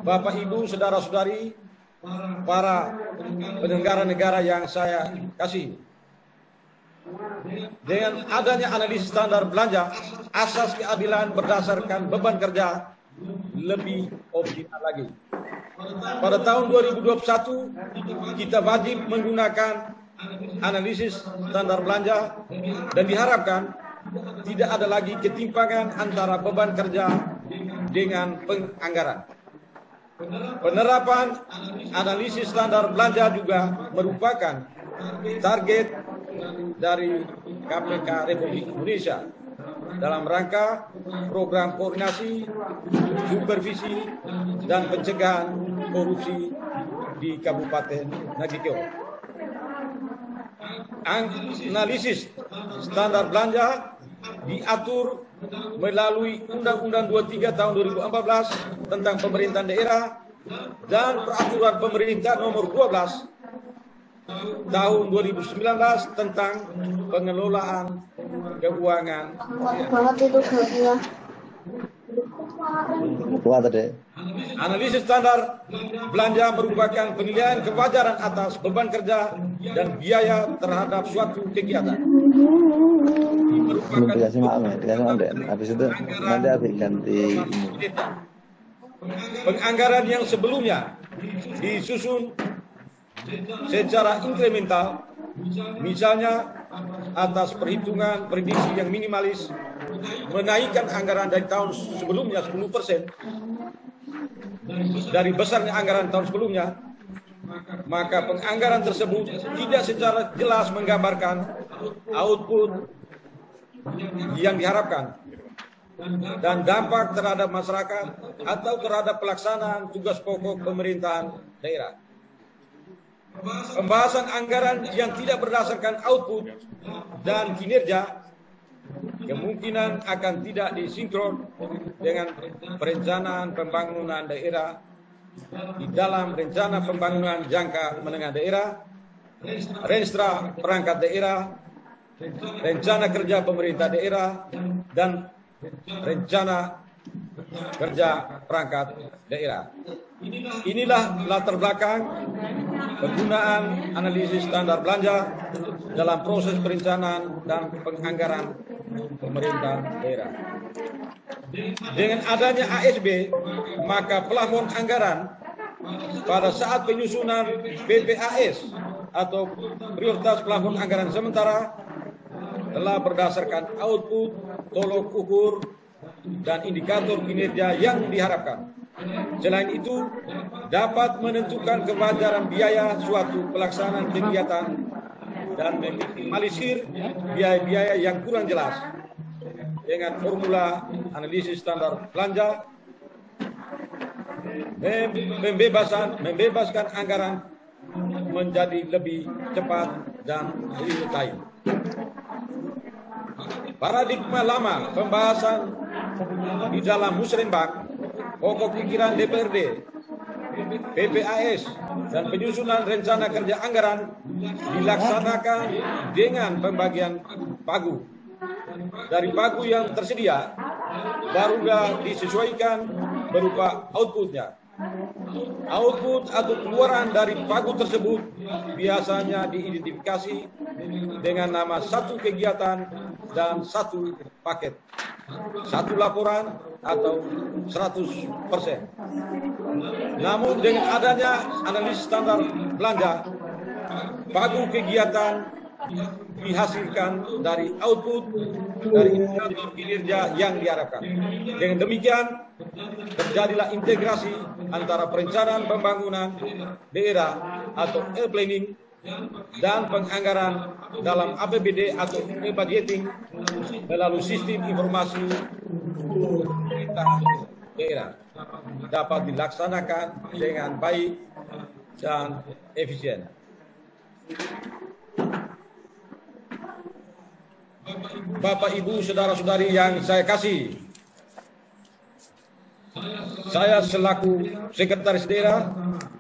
Bapak, Ibu, saudara-saudari, para penyelenggara negara yang saya kasih. Dengan adanya analisis standar belanja, asas keadilan berdasarkan beban kerja lebih optimal lagi. Pada tahun 2021, kita wajib menggunakan analisis standar belanja dan diharapkan tidak ada lagi ketimpangan antara beban kerja dengan penganggaran. Penerapan analisis standar belanja juga merupakan target dari KPK Republik Indonesia dalam rangka program koordinasi, supervisi, dan pencegahan korupsi di Kabupaten Nagrijo. Analisis standar belanja diatur melalui Undang-Undang 23 tahun 2014 tentang pemerintahan daerah dan Peraturan Pemerintah Nomor 12 tahun 2019 tentang pengelolaan keuangan. Analisis standar belanja merupakan penilaian kewajaran atas beban kerja dan biaya terhadap suatu kegiatan. Habis itu nanti habis ganti ini. Penganggaran yang sebelumnya disusun secara inkremental, misalnya atas perhitungan prediksi yang minimalis, menaikkan anggaran dari tahun sebelumnya 10% dari besarnya anggaran tahun sebelumnya, maka penganggaran tersebut tidak secara jelas menggambarkan output yang diharapkan dan dampak terhadap masyarakat atau terhadap pelaksanaan tugas pokok pemerintahan daerah. Pembahasan anggaran yang tidak berdasarkan output dan kinerja kemungkinan akan tidak disinkron dengan perencanaan pembangunan daerah di dalam rencana pembangunan jangka menengah daerah, renstra perangkat daerah, rencana kerja pemerintah daerah, dan rencana kerja perangkat daerah. Inilah latar belakang penggunaan analisis standar belanja dalam proses perencanaan dan penganggaran pemerintah daerah. Dengan adanya ASB, maka plafon anggaran pada saat penyusunan PPAS atau prioritas plafon anggaran sementara telah berdasarkan output, tolok ukur, dan indikator kinerja yang diharapkan. Selain itu, dapat menentukan kewajaran biaya suatu pelaksanaan kegiatan dan meminimalisir biaya-biaya yang kurang jelas. Dengan formula analisis standar belanja, membebaskan anggaran menjadi lebih cepat dan real time. Paradigma lama pembahasan di dalam musrenbang, pokok pikiran DPRD, PPAS, dan penyusunan rencana kerja anggaran dilaksanakan dengan pembagian pagu. Dari pagu yang tersedia, barulah disesuaikan berupa outputnya. Output atau keluaran dari pagu tersebut biasanya diidentifikasi dengan nama satu kegiatan dan satu paket, satu laporan atau 100%. Namun dengan adanya analisis standar belanja, pagu kegiatan dihasilkan dari output dari indikator kinerja yang diharapkan. Dengan demikian, terjadilah integrasi antara perencanaan pembangunan daerah atau planning dan penganggaran dalam APBD atau budgeting melalui sistem informasi daerah dapat dilaksanakan dengan baik dan efisien. Bapak, Ibu, saudara-saudari yang saya kasih, saya selaku Sekretaris Daerah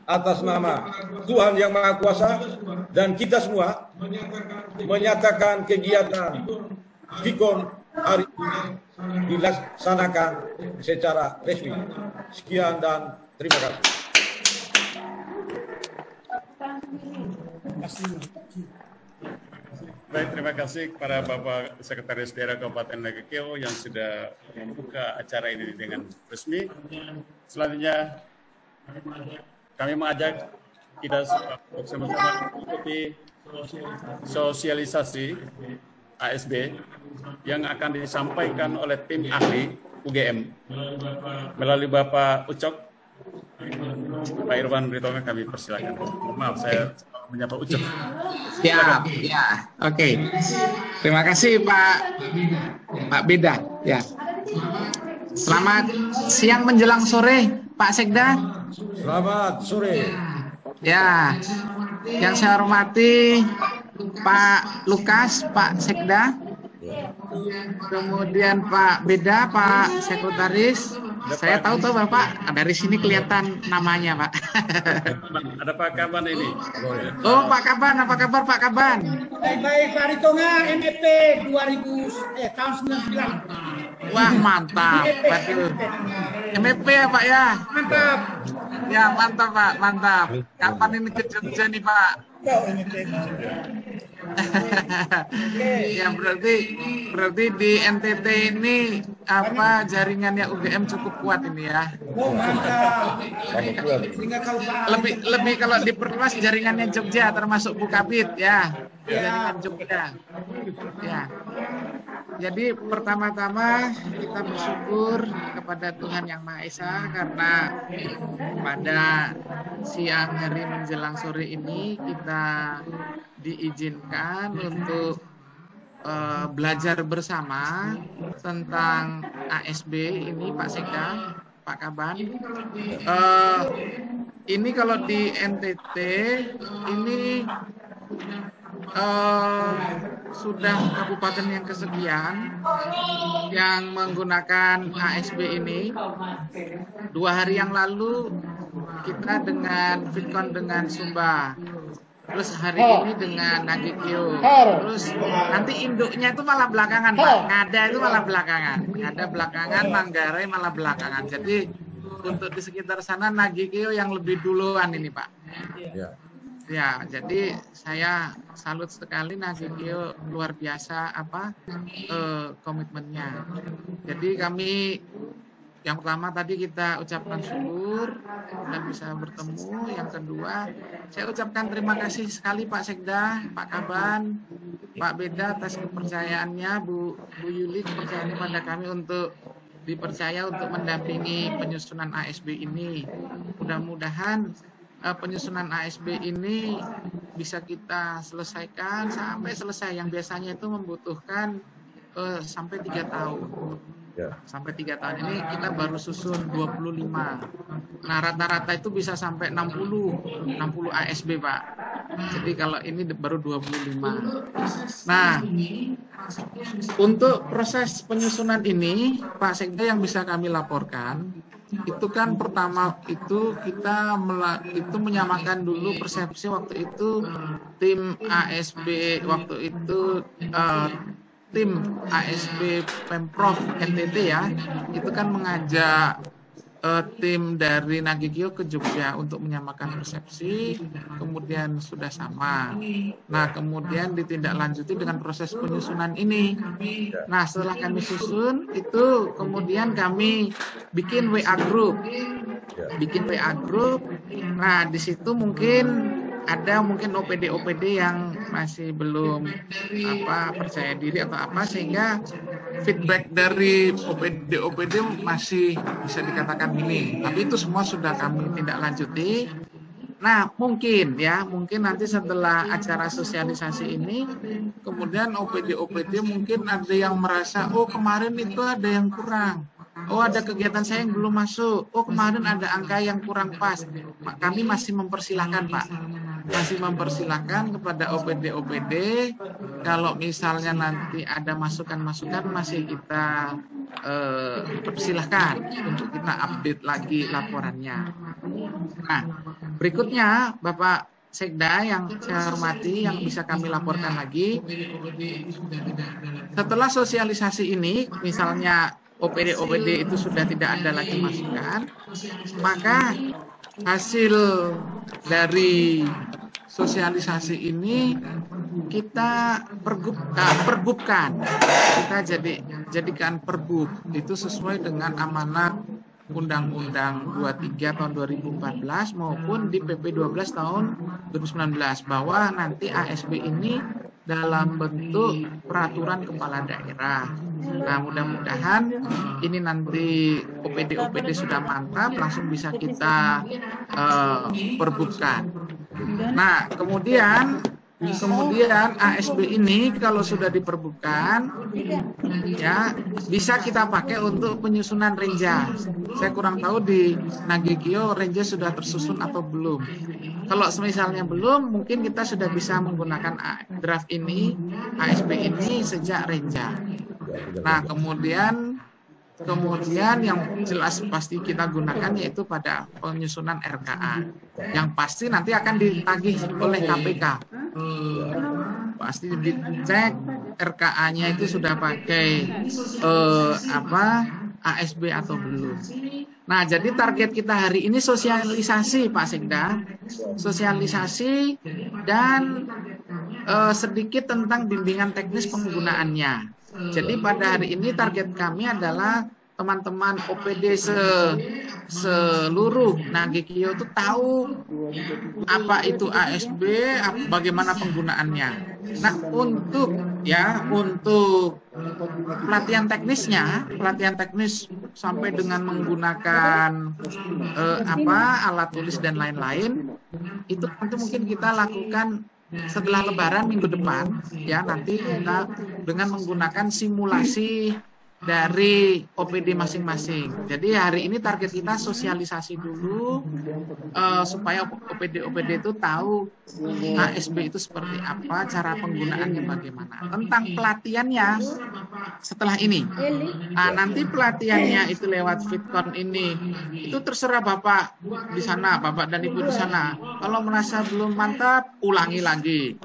atas nama Tuhan Yang Maha Kuasa dan kita semua menyatakan kegiatan VIKON hari ini dilaksanakan secara resmi. Sekian dan terima kasih. Baik, terima kasih kepada Bapak Sekretaris Daerah Kabupaten Nagekeo yang sudah membuka acara ini dengan resmi. Selanjutnya, kami mengajak kita untuk sama-sama mengikuti sosialisasi ASB yang akan disampaikan oleh tim ahli UGM melalui Bapak Ucok. Pak Irwan Ritonga kami persilakan. Maaf, saya menyapa Ucok. Siap, ya, oke. Terima kasih Pak Beda. Ya. Selamat siang menjelang sore, Pak Sekda. Selamat sore. Ya, yang saya hormati Pak Lukas, Pak Sekda. Kemudian Pak Beda, Pak Sekretaris. Saya tahu Bapak, dari sini kelihatan namanya Pak. Ada Pak Kaban ini. Oh Pak Kaban, apa kabar Pak Kaban? Baik Pak Ritonga, MFP 2000 tahun 99. Wah mantap, waduh. MFP ya Pak ya? Mantap. Ya mantap Pak, mantap. Kapan ini ke Jogja nih Pak? Ya berarti di NTT ini apa jaringannya UGM cukup kuat ini ya. Oh mantap. Lebih kalau diperluas jaringannya Jogja termasuk Bukabit ya. Jaringan Jogja. Ya. Jadi pertama-tama kita bersyukur kepada Tuhan Yang Maha Esa karena pada siang hari menjelang sore ini kita diizinkan untuk belajar bersama tentang ASB ini Pak Sekda, Pak Kaban. Ini kalau di NTT ini sudah kabupaten yang kesekian yang menggunakan ASB ini. 2 hari yang lalu kita dengan Fitcon dengan Sumba, terus hari ini dengan Nagekeo, terus nanti induknya itu malah belakangan Pak. Ngada itu malah belakangan, Ngada belakangan, Manggarai malah belakangan. Jadi untuk di sekitar sana Nagekeo yang lebih duluan ini Pak. Ya, jadi saya salut sekali Nagekeo, luar biasa komitmennya. Jadi kami yang pertama tadi kita ucapkan syukur dan bisa bertemu. Yang kedua, saya ucapkan terima kasih sekali Pak Sekda, Pak Kaban, Pak Beda atas kepercayaannya, Bu Yuli kepercayaannya pada kami untuk dipercaya untuk mendampingi penyusunan ASB ini. Mudah-mudahan penyusunan ASB ini bisa kita selesaikan sampai selesai, yang biasanya itu membutuhkan sampai 3 tahun. Sampai 3 tahun ini kita baru susun 25. Nah rata-rata itu bisa sampai 60 ASB Pak. Jadi kalau ini baru 25. Nah untuk proses penyusunan ini Pak Sekda yang bisa kami laporkan itu kan pertama itu kita menyamakan dulu persepsi waktu itu tim ASB waktu itu tim ASB Pemprov NTT ya itu kan mengajak tim dari Nagekeo ke Jogja untuk menyamakan persepsi, kemudian sudah sama. Nah kemudian ditindaklanjuti dengan proses penyusunan ini. Nah setelah kami susun itu kemudian kami bikin WA group, Nah di situ mungkin ada OPD yang masih belum percaya diri atau apa, sehingga feedback dari OPD masih bisa dikatakan minim. Tapi itu semua sudah kami tindak lanjuti. Nah mungkin nanti setelah acara sosialisasi ini kemudian OPD mungkin ada yang merasa kemarin itu ada yang kurang. Ada kegiatan saya yang belum masuk. Kemarin ada angka yang kurang pas. Kami masih mempersilahkan Pak. Masih mempersilahkan kepada OPD kalau misalnya nanti ada masukan-masukan masih kita persilahkan untuk kita update lagi laporannya. Nah, berikutnya Bapak Sekda yang saya hormati, yang bisa kami laporkan lagi, setelah sosialisasi ini, misalnya OPD itu sudah tidak ada lagi masukan, maka hasil dari sosialisasi ini kita perbubkan, kita jadikan perbub itu sesuai dengan amanat Undang-Undang 23 tahun 2014 maupun di PP 12 tahun 2019 bahwa nanti ASB ini dalam bentuk peraturan kepala daerah. Nah, mudah-mudahan ini nanti OPD sudah mantap, langsung bisa kita perbubkan. Nah, kemudian ASB ini kalau sudah diperbubkan, ya bisa kita pakai untuk penyusunan renja. Saya kurang tahu di Nagekio renja sudah tersusun atau belum. Kalau misalnya belum, mungkin kita sudah bisa menggunakan draft ini, ASB ini sejak renja. Nah, kemudian yang jelas pasti kita gunakan yaitu pada penyusunan RKA yang pasti nanti akan ditagih oleh KPK. Pasti dicek RKA-nya itu sudah pakai ASB atau belum. Nah, jadi target kita hari ini sosialisasi, Pak Sekda, sosialisasi dan sedikit tentang bimbingan teknis penggunaannya. Jadi pada hari ini target kami adalah teman-teman OPD seluruh Nagekio itu tahu apa itu ASB, bagaimana penggunaannya. Nah, untuk pelatihan teknis sampai dengan menggunakan alat tulis dan lain-lain, itu nanti mungkin kita lakukan setelah Lebaran minggu depan, ya nanti kita dengan menggunakan simulasi dari OPD masing-masing. Jadi hari ini target kita sosialisasi dulu supaya OPD itu tahu ASB itu seperti apa, cara penggunaannya bagaimana. Tentang pelatihannya setelah ini. Nah, nanti pelatihannya itu lewat Fitcon ini. Itu terserah Bapak di sana, Bapak dan Ibu di sana. Kalau merasa belum mantap, ulangi lagi.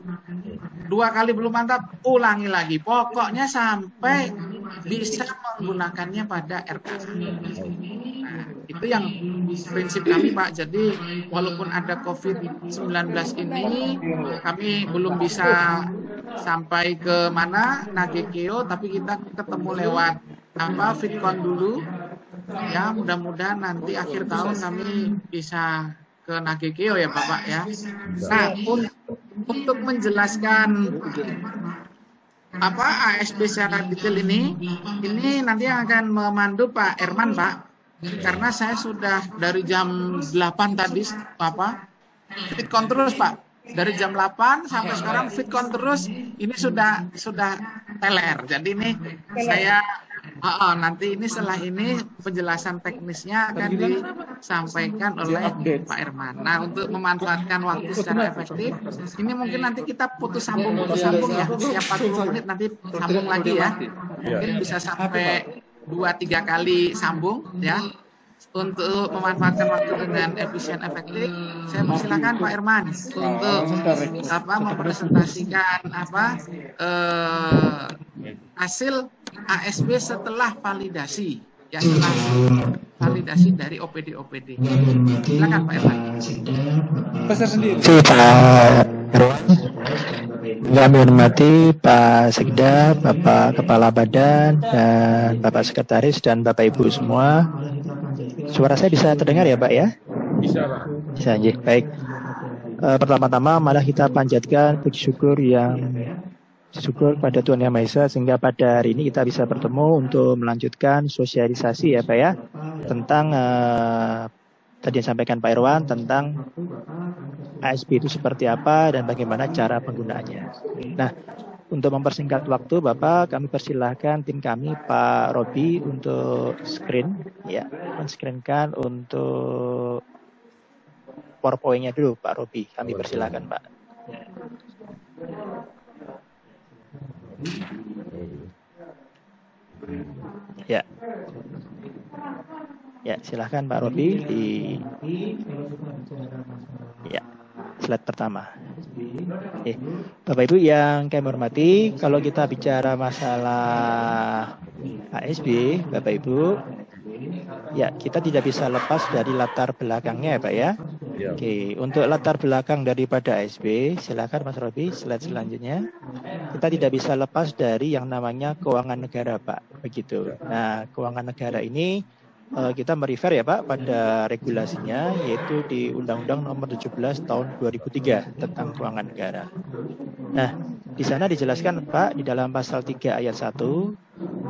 2 kali belum mantap, ulangi lagi. Pokoknya sampai bisa menggunakannya pada RKA. Nah, itu yang prinsip kami, Pak. Jadi walaupun ada COVID-19 ini, kami belum bisa sampai ke mana Nagekio, tapi kita ketemu lewat Fitcon dulu. Ya, mudah-mudahan nanti akhir tahun kami bisa ke Nagekio ya, Bapak ya. Nah, untuk menjelaskan ASB secara detail ini nanti akan memandu Pak Herman, Pak, karena saya sudah dari jam 8 tadi Fitcon terus, Pak, dari jam 8 sampai sekarang Fitcon terus, ini sudah teler. Jadi ini saya nanti ini setelah ini penjelasan teknisnya akan disampaikan oleh Pak Herman. Nah, untuk memanfaatkan waktu secara efektif, ini mungkin nanti kita putus sambung ya. Setiap 40 menit nanti sambung lagi ya. Mungkin bisa sampai 2-3 kali sambung ya. Untuk memanfaatkan waktu dengan efisien efektif, saya persilakan Pak Herman untuk mempresentasikan hasil ASB setelah validasi, ya setelah validasi dari OPD. Silakan Pak Herman. Pak Herwan, kami hormati Pak Sekda, Bapak Kepala Badan, dan Bapak Sekretaris dan Bapak Ibu semua. Suara saya bisa terdengar ya, Pak ya? Bisa, Pak. Bisa, baik. Pertama-tama malah kita panjatkan puji syukur pada Tuhan Yang Maha Esa sehingga pada hari ini kita bisa bertemu untuk melanjutkan sosialisasi ya Pak ya tentang tadi yang disampaikan Pak Herwan tentang ASB itu seperti apa dan bagaimana cara penggunaannya. Nah, untuk mempersingkat waktu Bapak, kami persilahkan tim kami Pak Robi untuk men-screenkan untuk PowerPoint-nya dulu Pak Robi. Kami persilahkan Pak. Ya. Ya, silahkan Pak Robi. Ya. slide pertama. Bapak Ibu yang kami hormati, kalau kita bicara masalah ASB, Bapak Ibu, ya kita tidak bisa lepas dari latar belakangnya ya Pak ya. Oke, untuk latar belakang daripada ASB, silakan Mas Robi, slide selanjutnya. Kita tidak bisa lepas dari yang namanya keuangan negara Pak, begitu. Nah, keuangan negara ini kita merefer ya Pak pada regulasinya, yaitu di Undang-Undang Nomor 17 Tahun 2003 tentang keuangan negara. Nah, di sana dijelaskan Pak di dalam pasal 3 ayat 1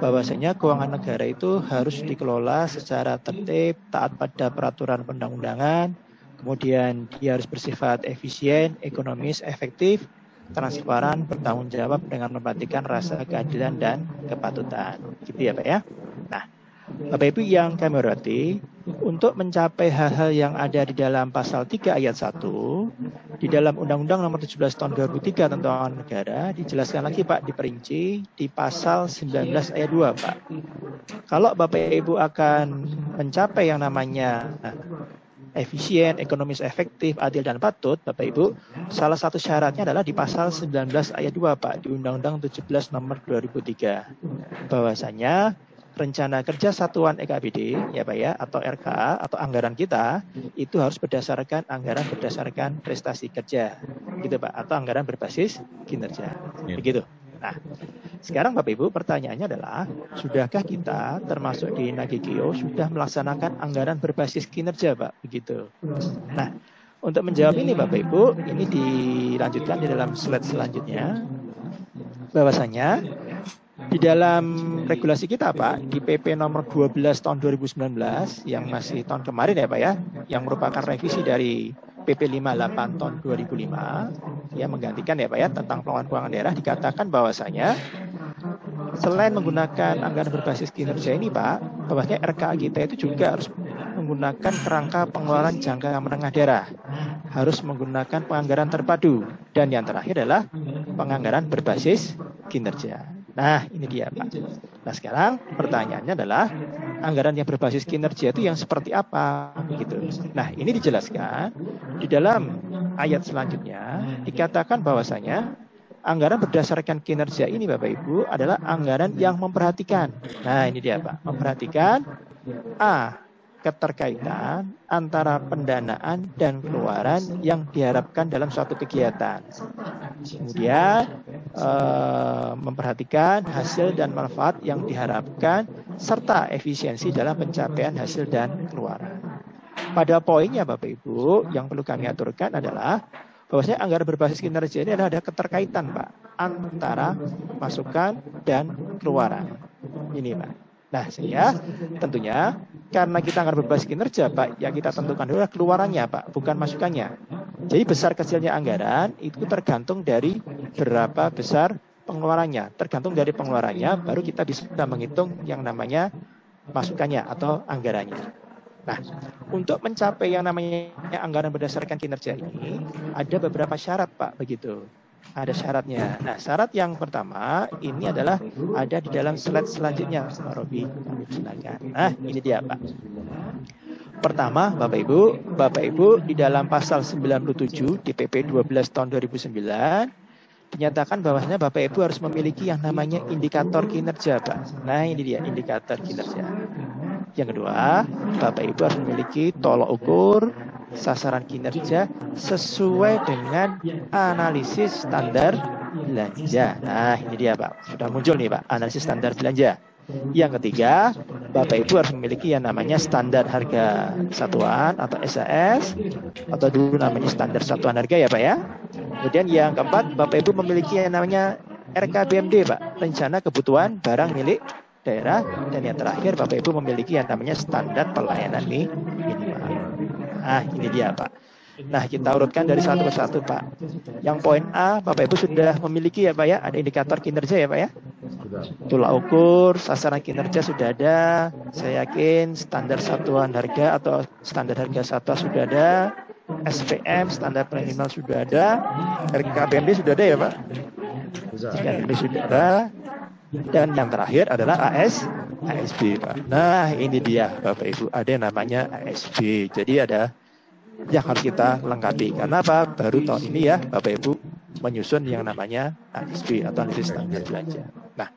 bahwasanya keuangan negara itu harus dikelola secara tertib, taat pada peraturan perundang-undangan, kemudian dia harus bersifat efisien, ekonomis, efektif, transparan, bertanggung jawab dengan memperhatikan rasa keadilan dan kepatutan. Gitu ya Pak ya. Nah, Bapak Ibu yang kami hormati, untuk mencapai hal-hal yang ada di dalam pasal 3 ayat 1 di dalam Undang-Undang Nomor 17 Tahun 2003 tentang keuangan negara dijelaskan lagi Pak, diperinci di pasal 19 ayat 2 Pak. Kalau Bapak Ibu akan mencapai yang namanya efisien, ekonomis, efektif, adil dan patut, Bapak Ibu, salah satu syaratnya adalah di pasal 19 ayat 2 Pak di Undang-Undang 17 Nomor 2003 bahwasanya rencana kerja satuan EKBD ya Pak ya, atau RKA atau anggaran kita itu harus berdasarkan anggaran berdasarkan prestasi kerja gitu Pak, atau anggaran berbasis kinerja begitu. Nah, sekarang Bapak Ibu pertanyaannya adalah, sudahkah kita termasuk di NAGIGIO sudah melaksanakan anggaran berbasis kinerja Pak, begitu. Nah, untuk menjawab ini Bapak Ibu, ini dilanjutkan di dalam slide selanjutnya bahwasanya di dalam regulasi kita Pak, di PP nomor 12 tahun 2019 yang masih tahun kemarin ya Pak ya, yang merupakan revisi dari PP 58 tahun 2005 yang menggantikan ya Pak ya tentang pengelolaan keuangan daerah, dikatakan bahwasanya selain menggunakan anggaran berbasis kinerja ini Pak, bahwasanya RKA kita itu juga harus menggunakan kerangka pengeluaran jangka menengah daerah, harus menggunakan penganggaran terpadu, dan yang terakhir adalah penganggaran berbasis kinerja. Nah, ini dia Pak. Nah, sekarang pertanyaannya adalah anggaran yang berbasis kinerja itu yang seperti apa gitu. Nah, ini dijelaskan di dalam ayat selanjutnya, dikatakan bahwasanya anggaran berdasarkan kinerja ini Bapak Ibu adalah anggaran yang memperhatikan. Nah, ini dia Pak, memperhatikan keterkaitan antara pendanaan dan pengeluaran yang diharapkan dalam suatu kegiatan. Kemudian memperhatikan hasil dan manfaat yang diharapkan serta efisiensi dalam pencapaian hasil dan pengeluaran. Pada poinnya Bapak Ibu yang perlu kami aturkan adalah bahwasanya anggaran berbasis kinerja ini ada keterkaitan Pak antara masukan dan keluaran. Ini Pak. Nah, sehingga tentunya karena kita anggaran berbasis kinerja Pak, yang kita tentukan adalah keluarannya Pak, bukan masukannya. Jadi besar kecilnya anggaran itu tergantung dari berapa besar pengeluarannya. Tergantung dari pengeluarannya baru kita bisa menghitung yang namanya masukannya atau anggarannya. Nah, untuk mencapai yang namanya anggaran berdasarkan kinerja ini ada beberapa syarat Pak, begitu. Ada syaratnya. Nah, syarat yang pertama ini adalah ada di dalam slide selanjutnya, Pak Robi. Silakan. Nah, ini dia, Pak. Pertama, Bapak Ibu di dalam pasal 97 di PP 12 tahun 2009 dinyatakan bahwasanya Bapak Ibu harus memiliki yang namanya indikator kinerja, Pak. Nah, ini dia indikator kinerja. Yang kedua, Bapak Ibu harus memiliki tolok ukur sasaran kinerja sesuai dengan analisis standar belanja. Nah, ini dia Pak, sudah muncul nih Pak, analisis standar belanja. Yang ketiga, Bapak Ibu harus memiliki yang namanya standar harga satuan atau SAS, atau dulu namanya standar satuan harga ya Pak ya. Kemudian yang keempat, Bapak Ibu memiliki yang namanya RKBMD Pak, rencana kebutuhan barang milik daerah. Dan yang terakhir, Bapak Ibu memiliki yang namanya standar pelayanan minimal. Nah, ini dia Pak. Nah, kita urutkan dari satu ke satu Pak. Yang poin A, Bapak Ibu sudah memiliki ya Pak ya, ada indikator kinerja ya Pak ya. Tolak ukur, sasaran kinerja sudah ada. Saya yakin standar satuan harga atau standar harga satwa sudah ada. SPM, standar minimal sudah ada. RKBMD sudah ada ya Pak. RKBMD sudah ada. Dan yang terakhir adalah ASB Pak. Nah, ini dia Bapak Ibu, ada yang namanya ASB. Jadi ada yang harus kita lengkapi. Karena apa? Baru tahun ini ya Bapak Ibu menyusun yang namanya ASB atau analisis standar belanja. Nah,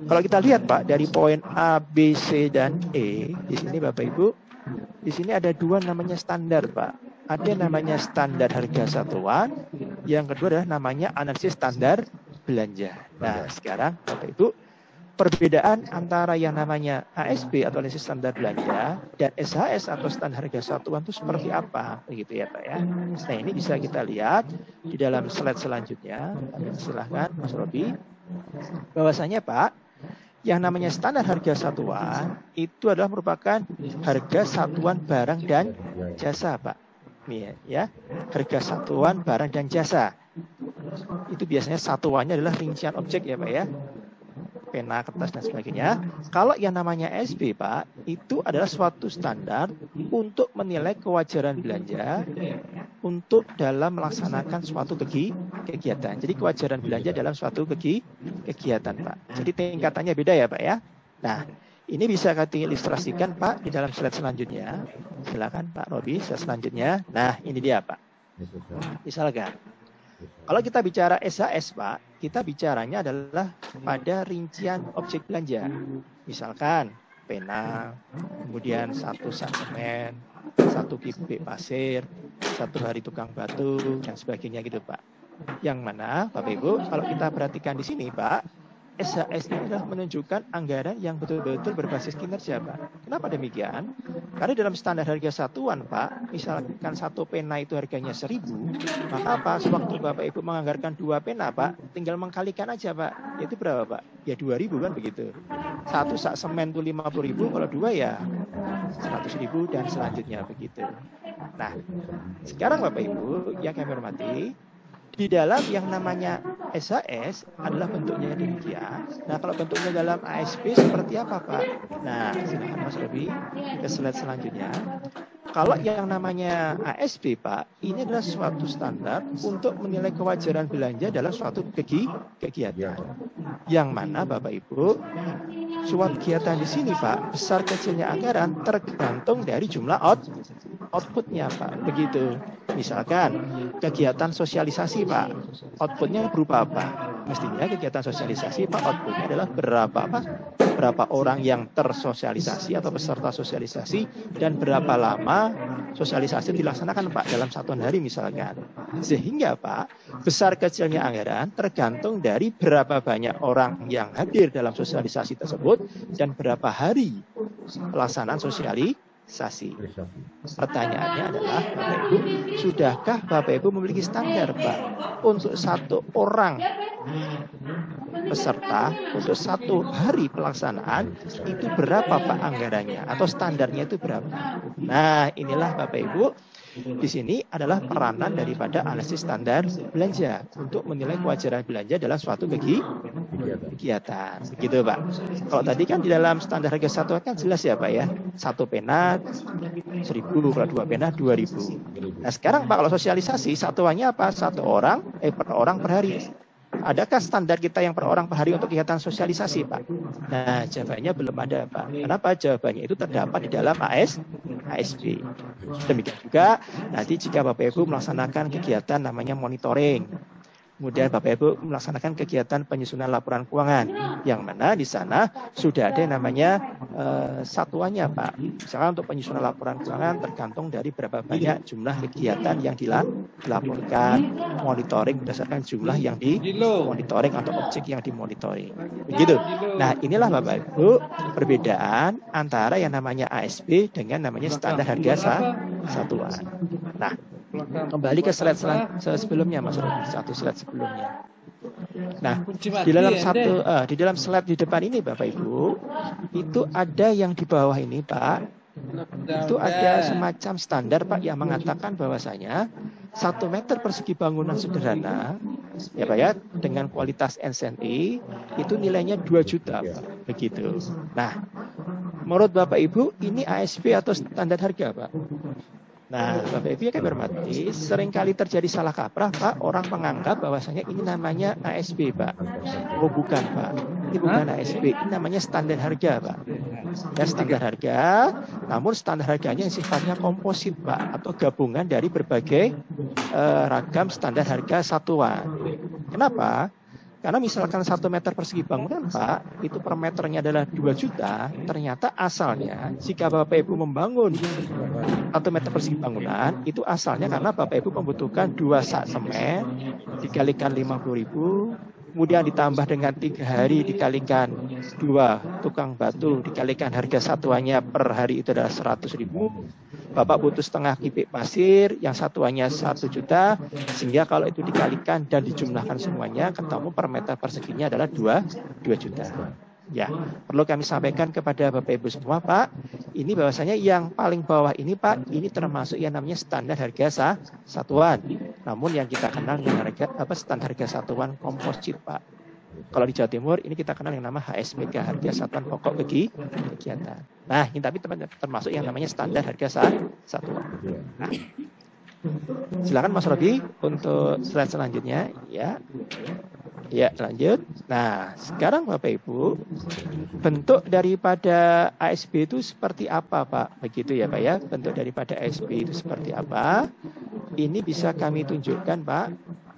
kalau kita lihat Pak dari poin A, B, C dan E di sini Bapak Ibu, di sini ada dua namanya standar Pak. Ada namanya standar harga satuan, yang kedua adalah namanya analisis standar belanja. Nah, sekarang Bapak Ibu, perbedaan antara yang namanya ASB atau analisis standar belanja dan SHS atau standar harga satuan itu seperti apa, begitu ya Pak ya. Nah, ini bisa kita lihat di dalam slide selanjutnya. Silahkan Mas Robi. Bahwasanya Pak, yang namanya standar harga satuan itu adalah merupakan harga satuan barang dan jasa Pak. Nih ya, harga satuan barang dan jasa. Itu biasanya satuannya adalah rincian objek ya Pak ya. Pena, kertas dan sebagainya. Kalau yang namanya SB Pak, itu adalah suatu standar untuk menilai kewajaran belanja untuk dalam melaksanakan suatu kegiatan. Jadi kewajaran belanja dalam suatu kegiatan Pak. Jadi tingkatannya beda ya Pak ya. Nah, ini bisa kita ilustrasikan Pak di dalam slide selanjutnya. Silakan Pak Robi, slide selanjutnya. Nah, ini dia Pak. Misalkan, kalau kita bicara SHS Pak, kita bicaranya adalah pada rincian objek belanja. Misalkan pena, kemudian 1 sak semen, 1 kubik pasir, 1 hari tukang batu, dan sebagainya gitu Pak. Yang mana Bapak Ibu, kalau kita perhatikan di sini Pak, SHS ini adalah menunjukkan anggaran yang betul-betul berbasis kinerja Pak. Kenapa demikian? Karena dalam standar harga satuan Pak, misalkan 1 pena itu harganya 1.000, maka apa? Sewaktu Bapak Ibu menganggarkan 2 pena Pak, tinggal mengkalikan aja Pak. Itu berapa Pak? Ya 2.000 kan begitu. 1 sak semen itu 50.000, kalau 2 ya 100.000 dan selanjutnya begitu. Nah, sekarang Bapak Ibu yang kami hormati, di dalam yang namanya SHS adalah bentuknya demikian. Nah, kalau bentuknya dalam ASB seperti apa Pak? Nah, silakan Mas Robi ke slide selanjutnya. Kalau yang namanya ASB Pak, ini adalah suatu standar untuk menilai kewajaran belanja dalam suatu kegiatan. Yang mana Bapak Ibu, suatu kegiatan di sini Pak, besar kecilnya anggaran tergantung dari jumlah outputnya Pak. Begitu. Misalkan kegiatan sosialisasi Pak, outputnya berupa apa? Mestinya kegiatan sosialisasi Pak, outputnya adalah berapa orang yang tersosialisasi atau peserta sosialisasi dan berapa lama sosialisasi dilaksanakan Pak dalam 1 hari misalkan. Sehingga Pak, besar kecilnya anggaran tergantung dari berapa banyak orang yang hadir dalam sosialisasi tersebut dan berapa hari pelaksanaan sosialisasi. Pertanyaannya adalah Bapak Ibu, sudahkah Bapak Ibu memiliki standar Pak untuk 1 orang peserta untuk 1 hari pelaksanaan itu berapa Pak anggarannya atau standarnya itu berapa? Nah, inilah Bapak Ibu, di sini adalah peranan daripada analisis standar belanja untuk menilai kewajaran belanja dalam suatu kegiatan. Begitu Pak. Kalau tadi kan di dalam standar harga satuan kan jelas ya Pak ya. 1 pena 1.000, kalau 2 pena 2.000. Nah, sekarang Pak kalau sosialisasi satuannya apa? 1 orang per orang per hari. Adakah standar kita yang per orang per hari untuk kegiatan sosialisasi Pak? Nah, jawabannya belum ada Pak. Kenapa? Jawabannya itu terdapat di dalam ASB. Demikian juga nanti jika Bapak Ibu melaksanakan kegiatan namanya monitoring, kemudian Bapak Ibu melaksanakan kegiatan penyusunan laporan keuangan, yang mana di sana sudah ada yang namanya satuannya Pak. Misalkan untuk penyusunan laporan keuangan tergantung dari berapa banyak jumlah kegiatan yang dilaporkan, monitoring berdasarkan jumlah yang dimonitoring atau objek yang dimonitoring. Begitu. Nah, inilah Bapak Ibu perbedaan antara yang namanya ASB dengan namanya standar harga satuan. Nah, kembali ke slide sebelumnya Mas Robi, 1 slide sebelumnya. Nah, di dalam slide di depan ini Bapak Ibu, itu ada yang di bawah ini Pak, itu ada semacam standar Pak yang mengatakan bahwasanya 1 meter persegi bangunan sederhana ya Pak ya, dengan kualitas NCNI itu nilainya 2 juta Pak. Begitu. Nah, menurut Bapak Ibu ini ASB atau standar harga Pak? Nah, Bapak Ibu yang hormati, seringkali terjadi salah kaprah Pak, orang menganggap bahwasanya ini namanya ASB Pak. Oh bukan Pak, ini bukan ASB, ini namanya standar harga Pak. Ya, standar harga, namun standar harganya yang sifatnya komposit, Pak, atau gabungan dari berbagai ragam standar harga satuan. Kenapa? Karena misalkan 1 meter persegi bangunan, Pak, itu per meternya adalah 2 juta, ternyata asalnya jika Bapak Ibu membangun 1 meter persegi bangunan, itu asalnya karena Bapak Ibu membutuhkan 2 sak semen, dikalikan 50.000, kemudian ditambah dengan 3 hari dikalikan 2 tukang batu, dikalikan harga satuannya per hari itu adalah 100.000. Bapak butuh setengah kubik pasir yang satuannya 1 juta, sehingga kalau itu dikalikan dan dijumlahkan semuanya ketemu per meter perseginya adalah 2 juta. Ya, perlu kami sampaikan kepada Bapak Ibu semua, Pak, ini bahwasanya yang paling bawah ini, Pak, ini termasuk yang namanya standar harga satuan. Namun yang kita kenal dengan standar harga satuan komposit, Pak. Kalau di Jawa Timur ini kita kenal yang nama HSPK, harga satuan pokok kegiatan. Nah, ini tapi termasuk yang namanya standar harga satuan. Nah, silakan Mas Robi untuk slide selanjutnya, ya. Ya, lanjut. Nah, sekarang Bapak Ibu, bentuk daripada ASB itu seperti apa, Pak? Begitu ya, Pak ya. Bentuk daripada ASB itu seperti apa? Ini bisa kami tunjukkan, Pak.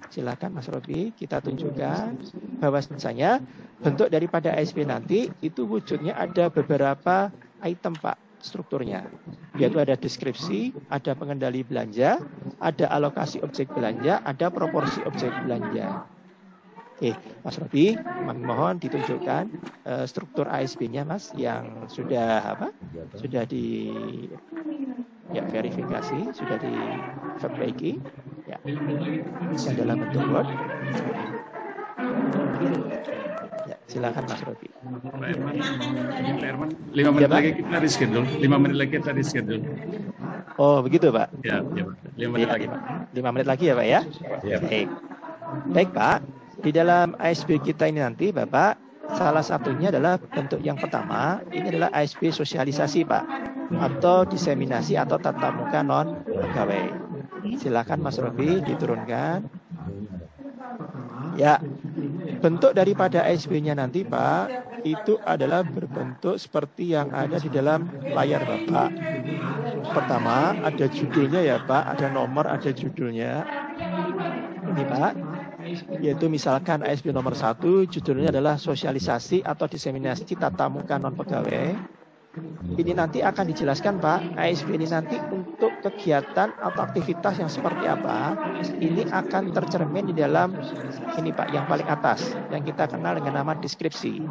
Silakan Mas Robi, kita tunjukkan bahwasanya bentuk daripada ASB nanti itu wujudnya ada beberapa item, Pak, strukturnya. Yaitu ada deskripsi, ada pengendali belanja, ada alokasi objek belanja, ada proporsi objek belanja. Oke, Mas Robi, mohon ditunjukkan struktur ASB-nya, Mas, yang sudah sudah di verifikasi, sudah diperbaiki, ya, yang dalam bentuk Word. Ya, silakan Mas Robi. Pak Herman, 5 menit lagi kita reschedule. 5 menit lagi kita reschedule. Oh, begitu, Pak? Ya, Pak. 5 menit lagi, Pak. 5 menit lagi ya, Pak ya? Ya, Pak. Baik, Pak. Di dalam ASB kita ini nanti, Bapak, salah satunya adalah bentuk yang pertama, ini adalah ASB sosialisasi, Pak, atau diseminasi atau tatap muka non pegawai. Silakan Mas Robi diturunkan. Ya, bentuk daripada ASB-nya nanti, Pak, itu adalah berbentuk seperti yang ada di dalam layar Bapak. Pertama, ada judulnya ya, Pak, ada nomor, ada judulnya. Ini, Pak, yaitu misalkan ASB nomor 1, judulnya adalah sosialisasi atau diseminasi tatap muka non pegawai. Ini nanti akan dijelaskan, Pak, ASB ini nanti untuk kegiatan atau aktivitas yang seperti apa. Ini akan tercermin di dalam ini, Pak, yang paling atas, yang kita kenal dengan nama deskripsi.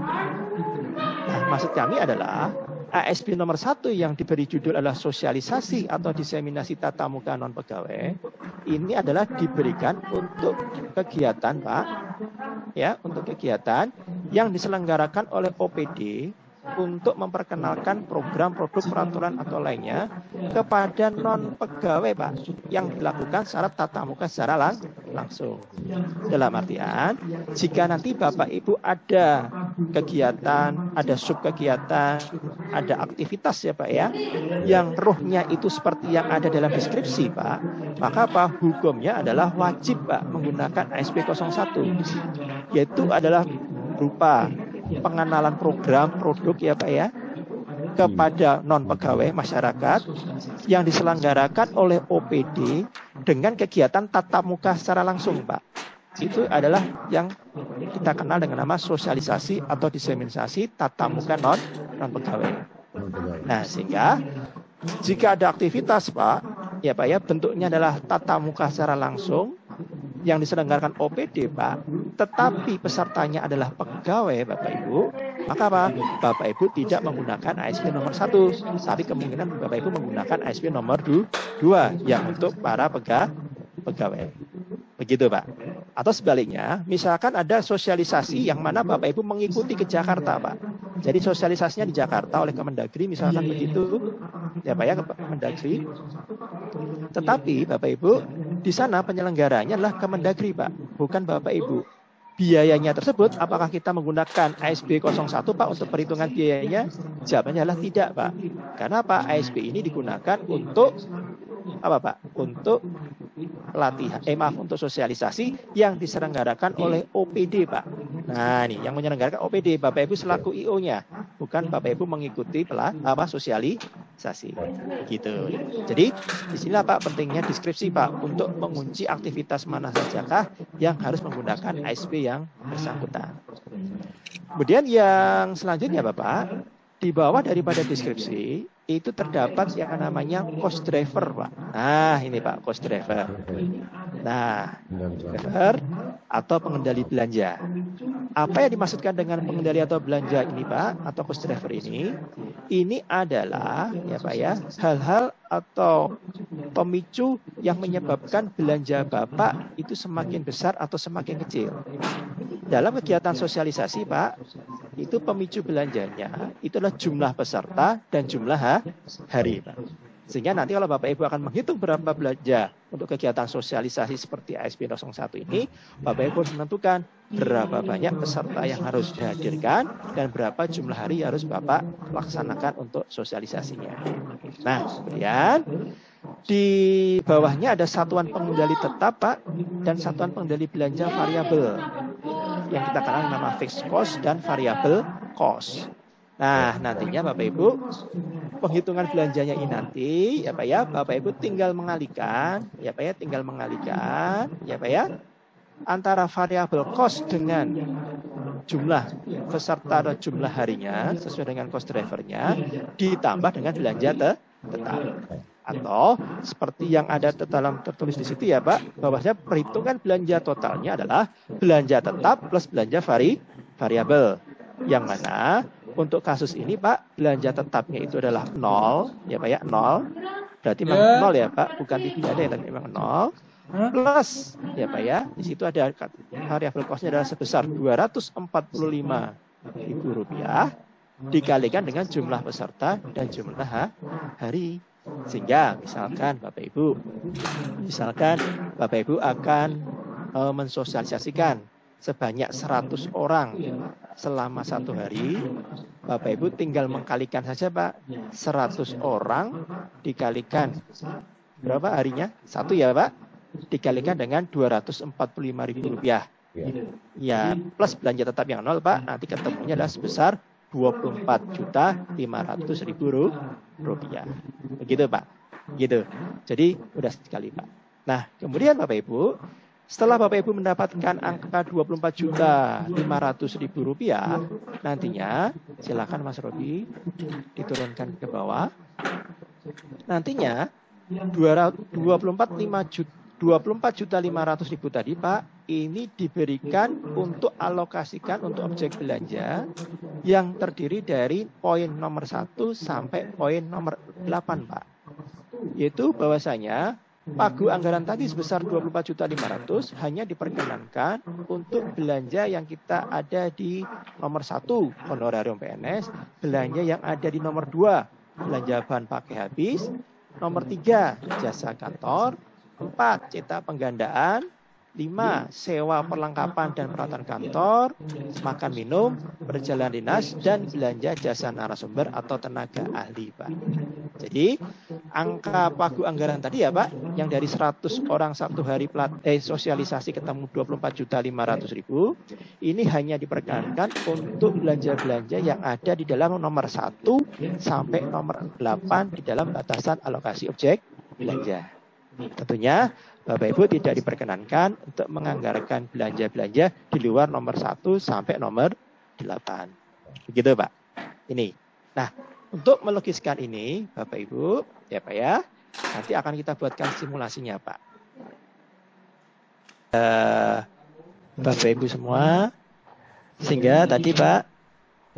Nah, maksud kami adalah ASB nomor 1 yang diberi judul adalah sosialisasi atau diseminasi tatap muka non pegawai. Ini adalah diberikan untuk kegiatan, Pak, ya, untuk kegiatan yang diselenggarakan oleh OPD untuk memperkenalkan program, produk, peraturan atau lainnya kepada non pegawai, Pak, yang dilakukan secara tatap muka secara langsung. Dalam artian, jika nanti Bapak Ibu ada kegiatan, ada sub kegiatan, ada aktivitas ya, Pak ya, yang rohnya itu seperti yang ada dalam deskripsi, Pak, maka apa? Hukumnya adalah wajib, Pak, menggunakan ASB 01, yaitu adalah berupa pengenalan program, produk ya, Pak ya, kepada non pegawai masyarakat yang diselenggarakan oleh OPD dengan kegiatan tatap muka secara langsung, Pak. Itu adalah yang kita kenal dengan nama sosialisasi atau diseminasi tatap muka non pegawai. Nah, sehingga jika ada aktivitas, Pak, ya, Pak ya, bentuknya adalah tatap muka secara langsung yang diselenggarakan OPD, Pak, tetapi pesertanya adalah pegawai, Bapak Ibu, maka apa? Bapak Ibu tidak menggunakan ASB nomor 1, tapi kemungkinan Bapak Ibu menggunakan ASB nomor 2 yang untuk para pegawai. Begitu, Pak. Atau sebaliknya, misalkan ada sosialisasi yang mana Bapak Ibu mengikuti ke Jakarta, Pak. Jadi sosialisasinya di Jakarta oleh Kemendagri, misalkan begitu, ya, Pak ya, ke Kemendagri. Tetapi Bapak Ibu, di sana penyelenggaranya adalah Kemendagri, Pak, bukan Bapak Ibu. Biayanya tersebut, apakah kita menggunakan ASB 01, Pak, untuk perhitungan biayanya? Jawabannya adalah tidak, Pak. Karena apa? ASB ini digunakan untuk apa, Pak? Untuk pelatihan, untuk sosialisasi yang diselenggarakan oleh OPD, Pak. Nah, nih yang menyelenggarakan OPD, Bapak Ibu selaku IO-nya. bukan Bapak Ibu mengikuti sosialisasi gitu. Jadi di sinilah Pak pentingnya deskripsi Pak untuk mengunci aktivitas mana sajakah yang harus menggunakan ASP yang bersangkutan. Kemudian yang selanjutnya Bapak, di bawah daripada deskripsi itu terdapat yang namanya cost driver Pak. Nah ini Pak cost driver. Nah driver atau pengendali belanja. Apa yang dimaksudkan dengan pengendali atau belanja ini Pak atau cost driver ini? Ini adalah ya Pak ya hal-hal atau pemicu yang menyebabkan belanja Bapak itu semakin besar atau semakin kecil. Dalam kegiatan sosialisasi Pak, itu pemicu belanjanya itu adalah jumlah peserta dan jumlah hari Pak. Sehingga nanti kalau Bapak Ibu akan menghitung berapa belanja untuk kegiatan sosialisasi seperti ASP 01 ini, Bapak Ibu harus menentukan berapa banyak peserta yang harus dihadirkan dan berapa jumlah hari harus Bapak laksanakan untuk sosialisasinya. Nah, kemudian di bawahnya ada satuan pengendali tetap Pak dan satuan pengendali belanja variabel yang kita kenal nama fixed cost dan variable cost. Nah, nantinya Bapak Ibu penghitungan belanjanya ini nanti ya Pak ya, Bapak Ibu tinggal mengalihkan ya Pak ya antara variable cost dengan jumlah peserta atau jumlah harinya sesuai dengan cost drivernya ditambah dengan belanja tetap. Atau seperti yang ada dalam tertulis di situ ya Pak, bahwasanya perhitungan belanja totalnya adalah belanja tetap plus belanja variabel. Yang mana untuk kasus ini Pak, belanja tetapnya itu adalah 0 ya Pak ya, 0. Berarti memang 0 ya Pak, bukan tidak ada ya, tapi memang 0. Plus ya Pak ya, di situ ada variabel cost-nya adalah sebesar Rp245.000 dikalikan dengan jumlah peserta dan jumlah hari. Sehingga misalkan Bapak Ibu akan mensosialisasikan sebanyak 100 orang selama 1 hari, Bapak Ibu tinggal mengkalikan saja Pak, 100 orang dikalikan berapa harinya? 1 ya Pak, dikalikan dengan Rp245.000. Ya, plus belanja tetap yang 0 Pak, nanti ketemunya adalah sebesar Rp24.500.000. Begitu Pak. Gitu. Jadi mudah sekali Pak. Nah, kemudian Bapak Ibu, setelah Bapak Ibu mendapatkan angka Rp24.500.000, nantinya silakan Mas Robi diturunkan ke bawah. Nantinya 24.500.000 tadi Pak, ini diberikan untuk alokasikan untuk objek belanja yang terdiri dari poin nomor 1 sampai poin nomor 8 Pak. Yaitu bahwasanya pagu anggaran tadi sebesar 24.500.000 hanya diperkenankan untuk belanja yang kita ada di nomor 1 honorarium PNS, belanja yang ada di nomor 2 belanja bahan pakai habis, nomor 3 jasa kantor, 4 cetak penggandaan, 5 sewa perlengkapan dan peralatan kantor, makan minum, perjalanan dinas, dan belanja jasa narasumber atau tenaga ahli Pak. Jadi angka pagu anggaran tadi ya Pak, yang dari 100 orang 1 hari sosialisasi ketemu 24.500.000, ini hanya diperkenankan untuk belanja-belanja yang ada di dalam nomor 1 sampai nomor 8 di dalam batasan alokasi objek belanja. Tentunya Bapak Ibu tidak diperkenankan untuk menganggarkan belanja-belanja di luar nomor 1 sampai nomor 8. Begitu Pak. Ini. Nah, untuk melukiskan ini Bapak Ibu, ya Pak ya, nanti akan kita buatkan simulasinya Pak. Bapak Ibu semua, sehingga tadi Pak,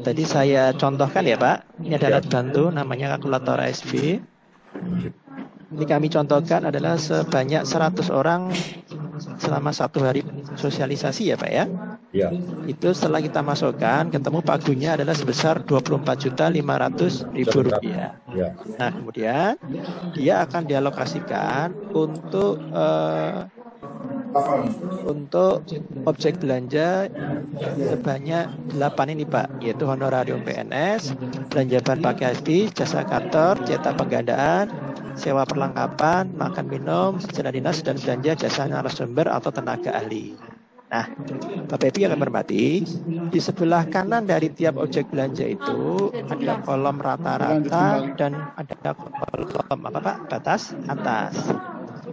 tadi saya contohkan ya Pak, ini adalah bantu namanya kalkulator ASP. Ini kami contohkan adalah sebanyak 100 orang selama 1 hari sosialisasi ya Pak ya. Ya. Itu setelah kita masukkan, ketemu pagunya adalah sebesar Rp24.500.000. Ya. Nah kemudian dia akan dialokasikan untuk objek belanja sebanyak 8 ini Pak, yaitu honorarium PNS, belanja bahan pakai habis, jasa kantor, cetak penggandaan, sewa perlengkapan, makan minum, sejenak dinas, dan belanja jasa narasumber atau tenaga ahli. Nah, Bapak Ibu yang hormati, di sebelah kanan dari tiap objek belanja itu ada kolom rata-rata dan ada kolom apa Pak? Batas atas.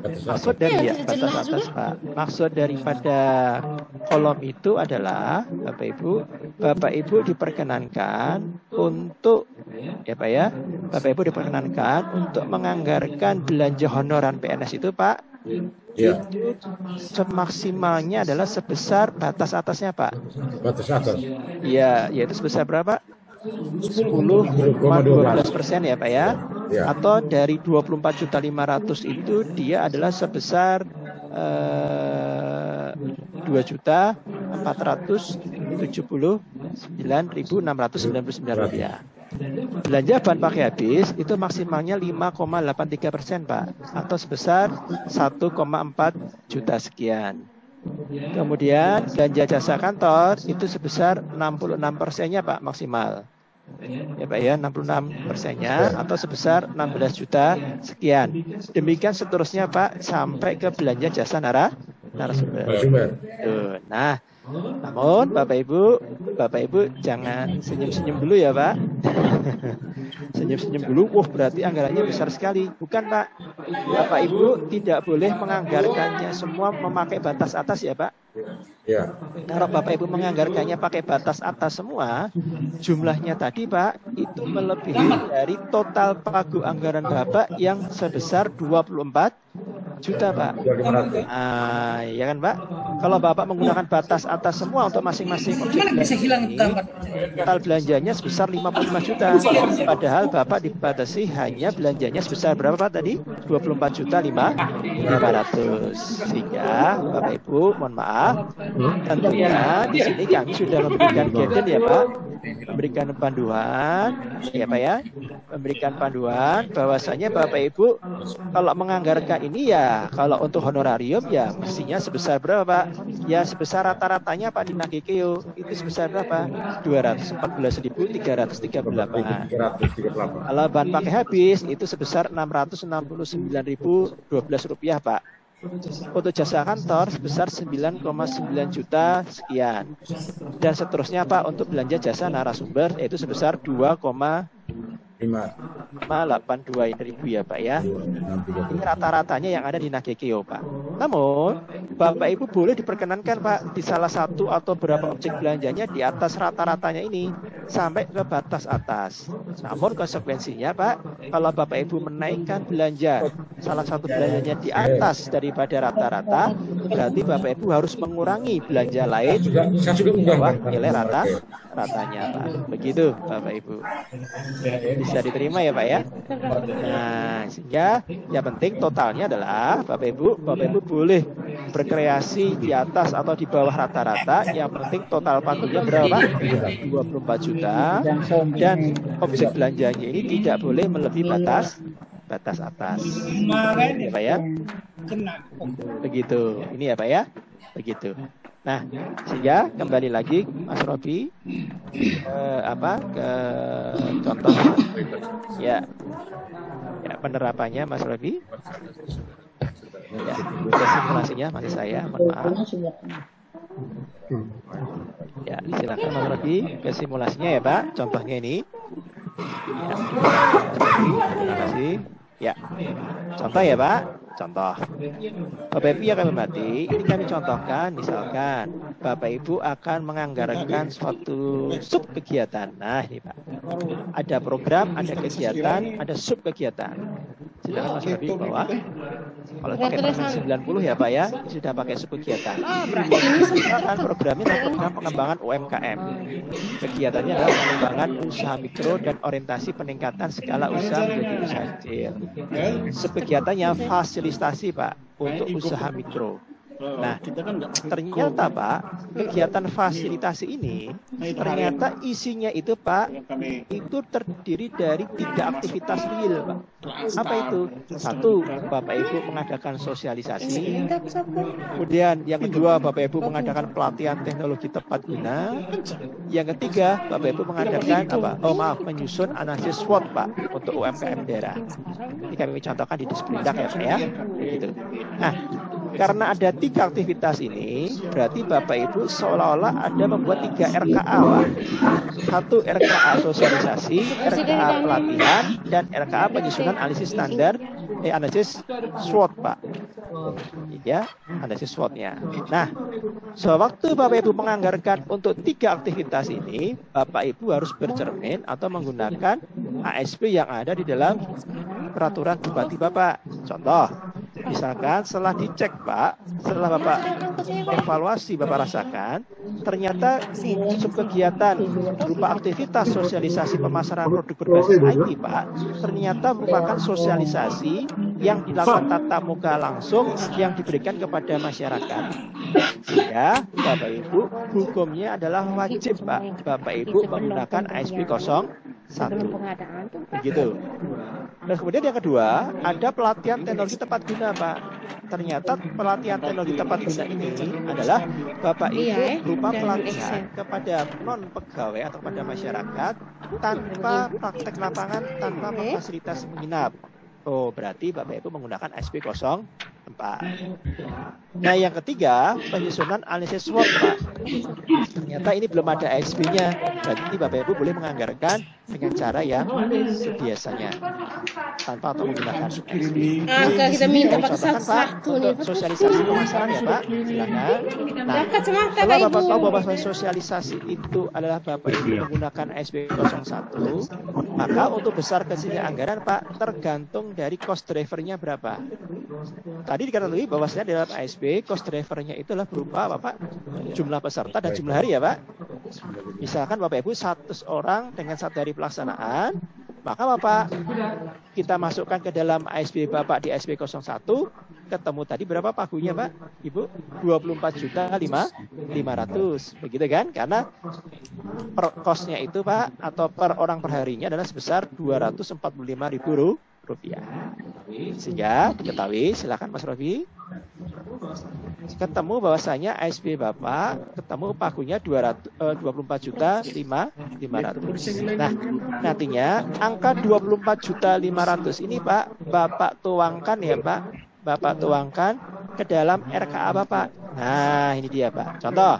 Maksud dari batas atas Pak. Maksud daripada kolom itu adalah Bapak Ibu diperkenankan untuk Pak ya. Bapak Ibu diperkenankan untuk menganggarkan belanja honoran PNS itu Pak. Ya. Semaksimalnya adalah sebesar batas atasnya Pak. Batas atas. Iya, yaitu sebesar berapa? 10,12% ya Pak ya. Ya. Atau dari 24.500.000 itu dia adalah sebesar 2.479.699 rupiah. Belanja bahan pakai habis itu maksimalnya 5,83% Pak, atau sebesar 1,4 juta sekian. Kemudian belanja jasa kantor itu sebesar 66%-nya Pak maksimal. Ya Pak ya, 66%-nya atau sebesar 16 juta sekian. Demikian seterusnya Pak sampai ke belanja jasa narasumber. Nah, namun Bapak Ibu jangan senyum-senyum dulu ya Pak. Senyum-senyum dulu, berarti anggarannya besar sekali. Bukan Pak, Bapak Ibu tidak boleh menganggarkannya semua memakai batas atas ya Pak. Ya. Kalau Bapak Ibu menganggarkannya pakai batas atas semua, jumlahnya tadi Pak itu melebihi dari total pagu anggaran Bapak yang sebesar 24 juta Pak. Ya kan Pak? Kalau Bapak menggunakan batas atas semua untuk masing-masing objek belanja ini, total belanjanya sebesar 55 juta. Padahal Bapak dibatasi hanya belanjanya sebesar berapa Pak tadi? 24.500.000. Sehingga Bapak Ibu mohon maaf, tentunya di sini kami sudah memberikan guidance ya Pak, memberikan panduan ya Pak ya, memberikan panduan bahwasanya Bapak Ibu kalau menganggarkan ini ya, kalau untuk honorarium ya mestinya sebesar berapa Pak? Ya sebesar rata-ratanya Pak di Nagekeo itu sebesar berapa? 214.338. Kalau bahan pakai habis itu sebesar 669.012 rupiah Pak. Untuk jasa kantor sebesar 9,9 juta sekian. Dan seterusnya Pak untuk belanja jasa narasumber yaitu sebesar 2,582 ribu ya Pak ya. Ini rata-ratanya yang ada di Nagekeo Pak. Namun Bapak Ibu boleh diperkenankan Pak di salah satu atau beberapa objek belanjanya di atas rata-ratanya ini sampai ke batas atas. Namun konsekuensinya Pak, kalau Bapak Ibu menaikkan belanja salah satu belanjanya di atas daripada rata-rata, berarti Bapak Ibu harus mengurangi belanja lain di bawah nilai ratanya Pak. Begitu Bapak Ibu. Bisa diterima ya Pak ya. Nah, sehingga yang penting totalnya adalah Bapak Ibu boleh berkreasi di atas atau di bawah rata-rata. Yang penting total pagunya berapa? 24 juta. Dan objek belanjanya ini tidak boleh melebihi batas atas. Ya Pak ya. Begitu. Ini ya Pak ya. Begitu. Nah, sehingga kembali lagi Mas Robi ke contoh ya penerapannya Mas Robi. Ya, simulasinya masih saya, mohon maaf. Ya, silakan Mas Robi ke simulasinya ya Pak. Contohnya ini. Ya, terima kasih. Ya, contoh ya Pak. Contoh, Bapak Ibu yang kami hormati, ini kami contohkan, misalkan Bapak Ibu akan menganggarkan suatu sub kegiatan. Nah ini Pak, ada program, ada kegiatan, ada sub kegiatan. Silakan Mas Rabi bawah. Kalau pakai pasal 90 ya Pak ya, sudah pakai sub kegiatan. Misalkan programnya adalah program pengembangan UMKM. Kegiatannya adalah pengembangan usaha mikro dan orientasi peningkatan skala usaha menjadi usaha kecil. Sub kegiatannya fasilitasi Pak untuk usaha mikro. Nah, ternyata Pak, kegiatan fasilitasi ini ternyata isinya itu Pak, itu terdiri dari 3 aktivitas real Pak. Apa itu? 1, Bapak Ibu mengadakan sosialisasi. Kemudian yang kedua, Bapak Ibu mengadakan pelatihan teknologi tepat guna. Yang ketiga, Bapak Ibu mengadakan menyusun analisis SWOT Pak untuk UMKM daerah. Ini kami contohkan di Disperindak ya Pak ya. Gitu. Nah, karena ada 3 aktivitas ini, berarti Bapak Ibu seolah-olah ada membuat 3 RKA, Pak. 1 RKA sosialisasi, RKA pelatihan, dan RKA penyusunan analisis standar, analisis SWOT, Pak. Ya, analisis SWOT-nya. Nah, sewaktu Bapak Ibu menganggarkan untuk 3 aktivitas ini, Bapak Ibu harus bercermin atau menggunakan ASP yang ada di dalam peraturan Bupati Bapak. Contoh, misalkan setelah dicek Pak, setelah Bapak evaluasi Bapak rasakan, ternyata kegiatan berupa aktivitas sosialisasi pemasaran produk berbasis IT Pak, ternyata merupakan sosialisasi yang dilakukan tatap muka langsung yang diberikan kepada masyarakat. Sehingga Bapak Ibu hukumnya adalah wajib Pak, Bapak Ibu menggunakan ASP 01. Begitu. Dan kemudian yang kedua, ada pelatihan teknologi tepat guna, Pak. Ternyata pelatihan teknologi tepat guna ini adalah Bapak Ibu berupa pelatihan kepada non pegawai atau kepada masyarakat tanpa praktek lapangan, tanpa fasilitas menginap. Oh, berarti Bapak Ibu menggunakan ASP 04. Nah, yang ketiga, penyusunan analisis SWOT, Pak. Ternyata ini belum ada ASP-nya. Berarti Bapak Ibu boleh menganggarkan dengan cara yang biasanya tanpa atau menggunakan ASP. Kita minta Pak untuk sosialisasi pemasaran ya, Pak. Silakan. Nah, kalau Bapak tahu bahwa sosialisasi itu adalah Bapak Ibu menggunakan ASP 01, maka untuk besar kecilnya anggaran, Pak, tergantung dari cost drivernya berapa. Tadi diketahui bahwasanya dalam ASP cost drivernya itu adalah berupa Bapak jumlah peserta dan jumlah hari ya Pak. Misalkan Bapak Ibu 100 orang dengan 1 hari pelaksanaan, maka Bapak kita masukkan ke dalam ASP Bapak di ASP 01, ketemu tadi berapa pagunya Pak Ibu? 24.500. Begitu kan? Karena per kosnya itu Pak atau per orang per harinya adalah sebesar Rp245.000. Sehingga diketahui, silakan Mas Robi, ketemu bahwasanya ASP Bapak ketemu pagunya 24.500.000. Nah, nantinya angka 24.500.000 ini Pak, Bapak tuangkan ya Pak, Bapak tuangkan ke dalam RKA Bapak. Nah, ini dia Pak. Contoh,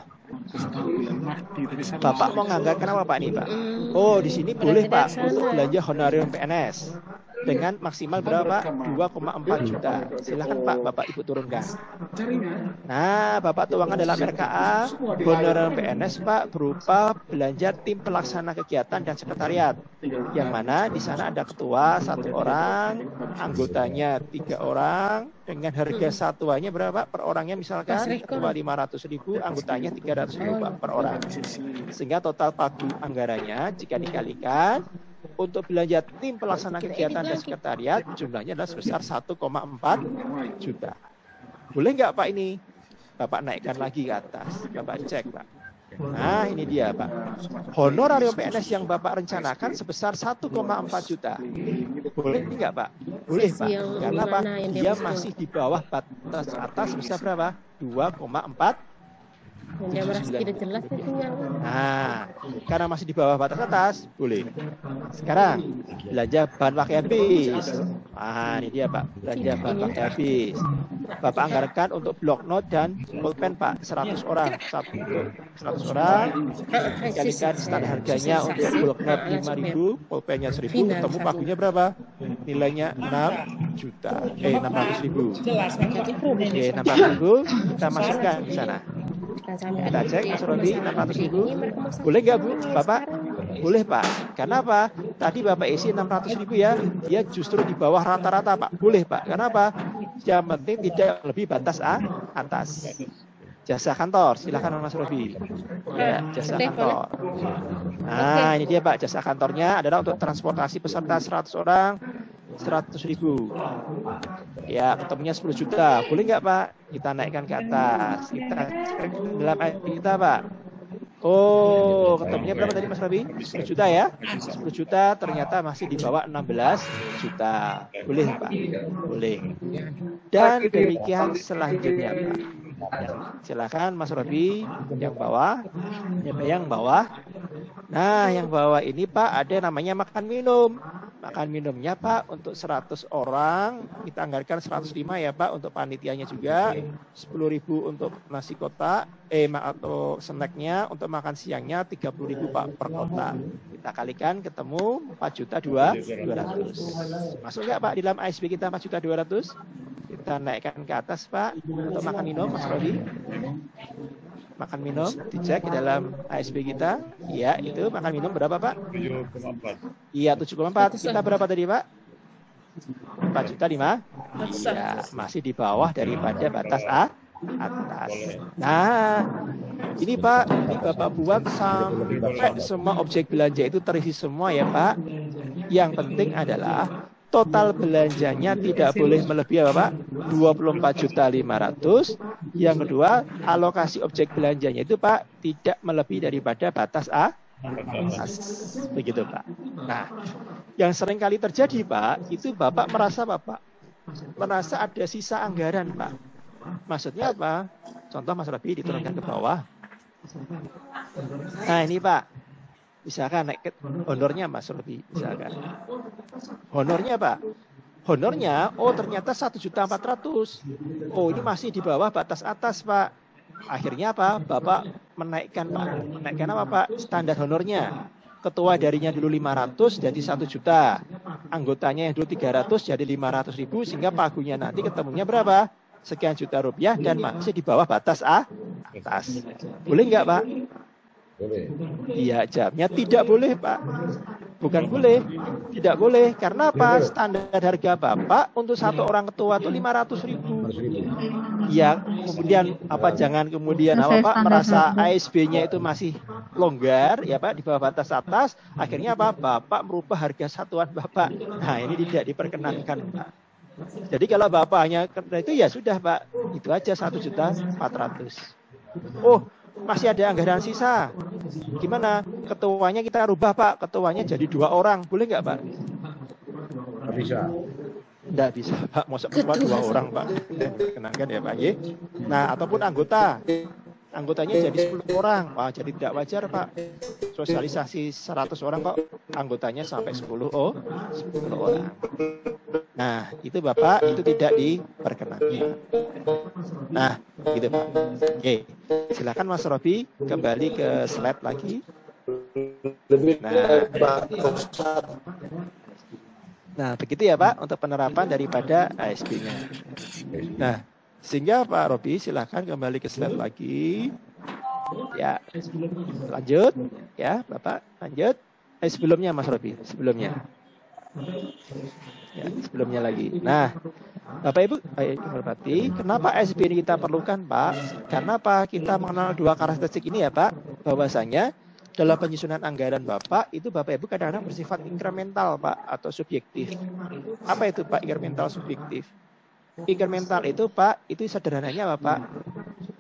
Bapak mau nganggarkan apa Pak ini Pak? Oh, di sini boleh Pak untuk belanja honorarium PNS dengan maksimal berapa? 2,4 juta. Silakan Pak, Bapak Ibu turunkan. Nah, Bapak tuangkan dalam RKA honorarium PNS Pak berupa belanja tim pelaksana kegiatan dan sekretariat. Yang mana di sana ada ketua 1 orang, anggotanya 3 orang, dengan harga satuannya berapa per orangnya, misalkan ketua 500.000, anggotanya 300.000 Pak per orang. Sehingga total pagu anggarannya jika dikalikan untuk belanja tim pelaksana kegiatan dan sekretariat jumlahnya adalah sebesar 1,4 juta. Boleh nggak Pak ini? Bapak naikkan lagi ke atas. Bapak cek Pak. Nah ini dia Pak. Honorarium PNS yang Bapak rencanakan sebesar 1,4 juta. Boleh nggak Pak? Boleh Pak. Karena Pak dia masih di bawah batas atas sebesar berapa? 2,4. Dia merasa tidak jelas. Nah, karena masih di bawah batas atas, boleh. Sekarang belanja bahan pakai habis. Nah, ini dia Pak, belanja bahan pakai habis. Bapak anggarkan untuk blok note dan pulpen Pak, 100 orang. 100 orang, dikalikan standar harganya untuk blok note 5.000, pulpennya 1.000, ketemu pagunya berapa? Nilainya 6 juta. 600.000. Oke, 600.000 kita masukkan di sana. Kita cek Mas Robi 600.000. Boleh nggak Bu? Bapak? Boleh Pak. Karena apa? Tadi Bapak isi 600.000 ya. Dia justru di bawah rata-rata Pak. Boleh Pak. Karena apa? Yang penting tidak lebih batas atas. Jasa kantor, silakan Mas Robi. Ya, jasa kantor. Nah, ini dia Pak, jasa kantornya adalah untuk transportasi peserta 100 orang 100.000. Ya, ketemunya 10 juta. Boleh nggak Pak? Kita naikkan ke atas. Kita cek dalam IT kita Pak. Oh, ketemunya berapa tadi Mas Robi? 10 juta ya? 10 juta ternyata masih di bawah 16 juta. Boleh Pak? Boleh. Dan demikian selanjutnya Pak. Silakan Mas Robi yang bawah. Yang bawah. Nah, yang bawah ini Pak ada namanya makan minum. Makan minumnya Pak untuk 100 orang kita anggarkan 105 ya Pak, untuk panitianya juga 10.000 untuk nasi kotak atau snacknya, untuk makan siangnya 30.000 Pak per kotak. Kita kalikan ketemu 4.200.000. Masuk nggak Pak di dalam ASB kita 4.200.000? Kita naikkan ke atas Pak untuk makan minum Mas Rodi. Makan minum dicek di dalam ASB kita. Iya, itu makan minum berapa Pak? 7,4. Iya, 7,4. Kita berapa tadi Pak? 4.500.000. Iya, masih di bawah daripada batas atas. Nah, ini Pak, ini Bapak buat sampai semua objek belanja itu terisi semua ya Pak. Yang penting adalah total belanjanya tidak boleh melebihi Bapak 24.500.000. Yang kedua, alokasi objek belanjanya itu Pak tidak melebihi daripada batas atas. Begitu Pak. Nah, yang sering kali terjadi Pak, itu Bapak merasa ada sisa anggaran Pak. Maksudnya apa? Contoh Mas Rabi diturunkan ke bawah. Nah, ini Pak. Misalkan naik honornya Mas Robi, misalkan. Honornya Pak. Honornya, ternyata 1.400.000. Oh, ini masih di bawah batas atas Pak. Akhirnya apa? Bapak menaikkan Pak. Menaikkan apa Pak? Standar honornya. Ketua darinya dulu 500 jadi 1 juta. Anggotanya yang dulu 300 jadi 500.000, sehingga pagunya nanti ketemunya berapa? Sekian juta rupiah dan masih di bawah batas atas. Boleh nggak Pak? Boleh. Iya, jamnya tidak boleh Pak. Bukan boleh, tidak boleh. Karena apa? Standar harga Bapak untuk satu orang ketua itu 500.000. Ya, kemudian jangan kemudian Pak merasa ASB-nya itu masih longgar ya Pak, di bawah batas atas. Akhirnya apa? Bapak merubah harga satuan Bapak. Nah, ini tidak diperkenankan Pak. Jadi kalau Bapak hanya itu ya sudah Pak, itu aja 1.400.000. Oh, masih ada anggaran sisa. Gimana? Ketuanya kita rubah Pak. Ketuanya jadi 2 orang. Boleh nggak Pak? Nggak bisa. Nggak bisa Pak. Masa ketua 2 orang Pak? Kenangkan ya Pak. Ye? Nah, ataupun anggota. Anggotanya jadi 10 orang. Wah, jadi tidak wajar Pak. Sosialisasi 100 orang kok anggotanya sampai 10 orang. Nah, itu Bapak itu tidak diperkenankan. Nah, gitu Pak. Oke. Silakan Mas Robi kembali ke slide lagi. Nah, begitu ya Pak untuk penerapan daripada ASB-nya. Nah, sehingga Pak Robi silakan kembali ke slide lagi. Ya, lanjut ya Bapak, lanjut. Sebelumnya Mas Robi, sebelumnya. Ya, sebelumnya lagi. Nah, Bapak Ibu, berarti kenapa ASB ini kita perlukan Pak? Karena apa? Kita mengenal 2 karakteristik ini ya Pak, bahwasanya dalam penyusunan anggaran Bapak itu Bapak Ibu kadang-kadang bersifat inkremental Pak atau subjektif. Apa itu Pak inkremental subjektif? Inkremental itu Pak, itu sederhananya Bapak